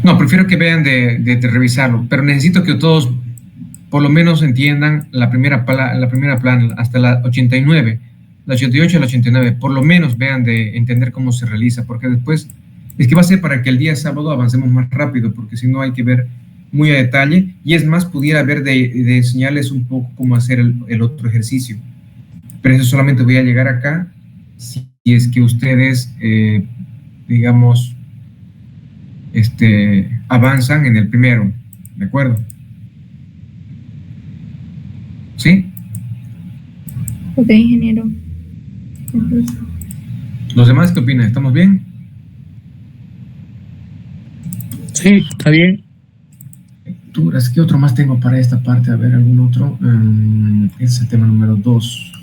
No, prefiero que vean de revisarlo, pero necesito que todos por lo menos entiendan la primera plana hasta la 89, la 88 y la 89, por lo menos vean de entender cómo se realiza, porque después es que va a ser para que el día sábado avancemos más rápido, porque si no hay que ver muy a detalle, y es más, pudiera ver de enseñarles un poco cómo hacer el otro ejercicio, pero eso solamente voy a llegar acá si es que ustedes, digamos, avanzan en el primero, ¿de acuerdo? ¿Sí? Ok, ingeniero. Entonces, ¿los demás qué opinan? ¿Estamos bien? Sí, está bien. Lecturas, ¿qué otro más tengo para esta parte? A ver, algún otro. Ese es el tema número 2.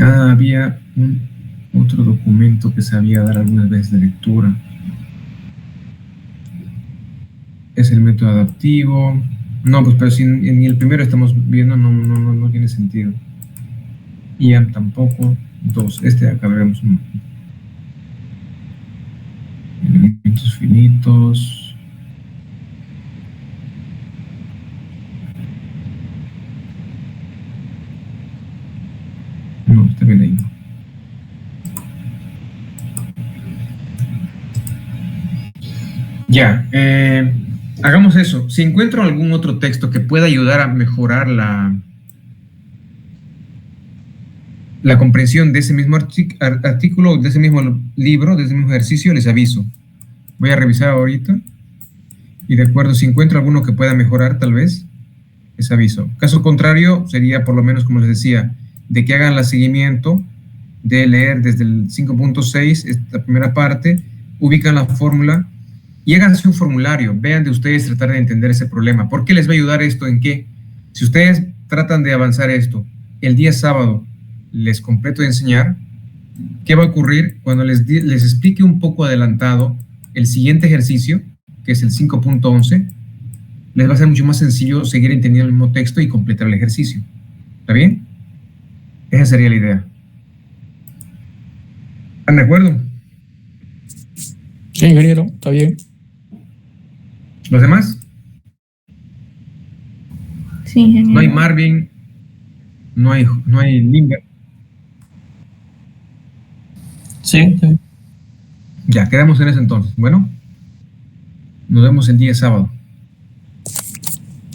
Había otro documento que sabía dar algunas veces de lectura. Es el método adaptivo. No, pues pero si ni el primero estamos viendo, no tiene sentido. IAM tampoco. 2. De acá veremos uno. Elementos finitos. No, está bien ahí. Ya, hagamos eso. Si encuentro algún otro texto que pueda ayudar a mejorar la comprensión de ese mismo artículo, de ese mismo libro, de ese mismo ejercicio, les aviso. Voy a revisar ahorita y de acuerdo, si encuentro alguno que pueda mejorar, tal vez, les aviso. Caso contrario, sería por lo menos, como les decía, de que hagan el seguimiento de leer desde el 5.6, esta primera parte, ubican la fórmula y háganse un formulario, vean de ustedes tratar de entender ese problema. ¿Por qué les va a ayudar esto? ¿En qué? Si ustedes tratan de avanzar esto, el día sábado les completo de enseñar, ¿qué va a ocurrir cuando les explique un poco adelantado el siguiente ejercicio, que es el 5.11? Les va a ser mucho más sencillo seguir entendiendo el mismo texto y completar el ejercicio. ¿Está bien? Esa sería la idea. ¿Están de acuerdo? Sí, ingeniero, está bien. ¿Los demás? Sí, ingeniero. No hay Marvin, no hay Limber. Sí, sí. Ya, quedamos en eso entonces. Bueno, nos vemos el día sábado.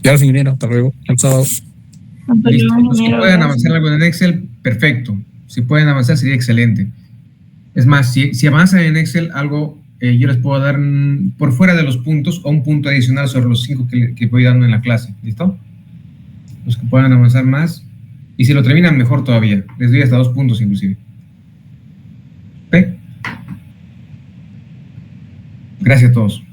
Gracias, ingeniero. Hasta luego. El sábado. Hasta Listo. luego, Los que ingeniero, puedan gracias. avanzar algo en Excel, perfecto. Si pueden avanzar, sería excelente. Es más, si avanzan en Excel algo, yo les puedo dar por fuera de los puntos o un punto adicional sobre los 5 que voy dando en la clase. ¿Listo? Los que puedan avanzar más. Y si lo terminan, mejor todavía. Les doy hasta 2 puntos inclusive. ¿Ok? Gracias a todos.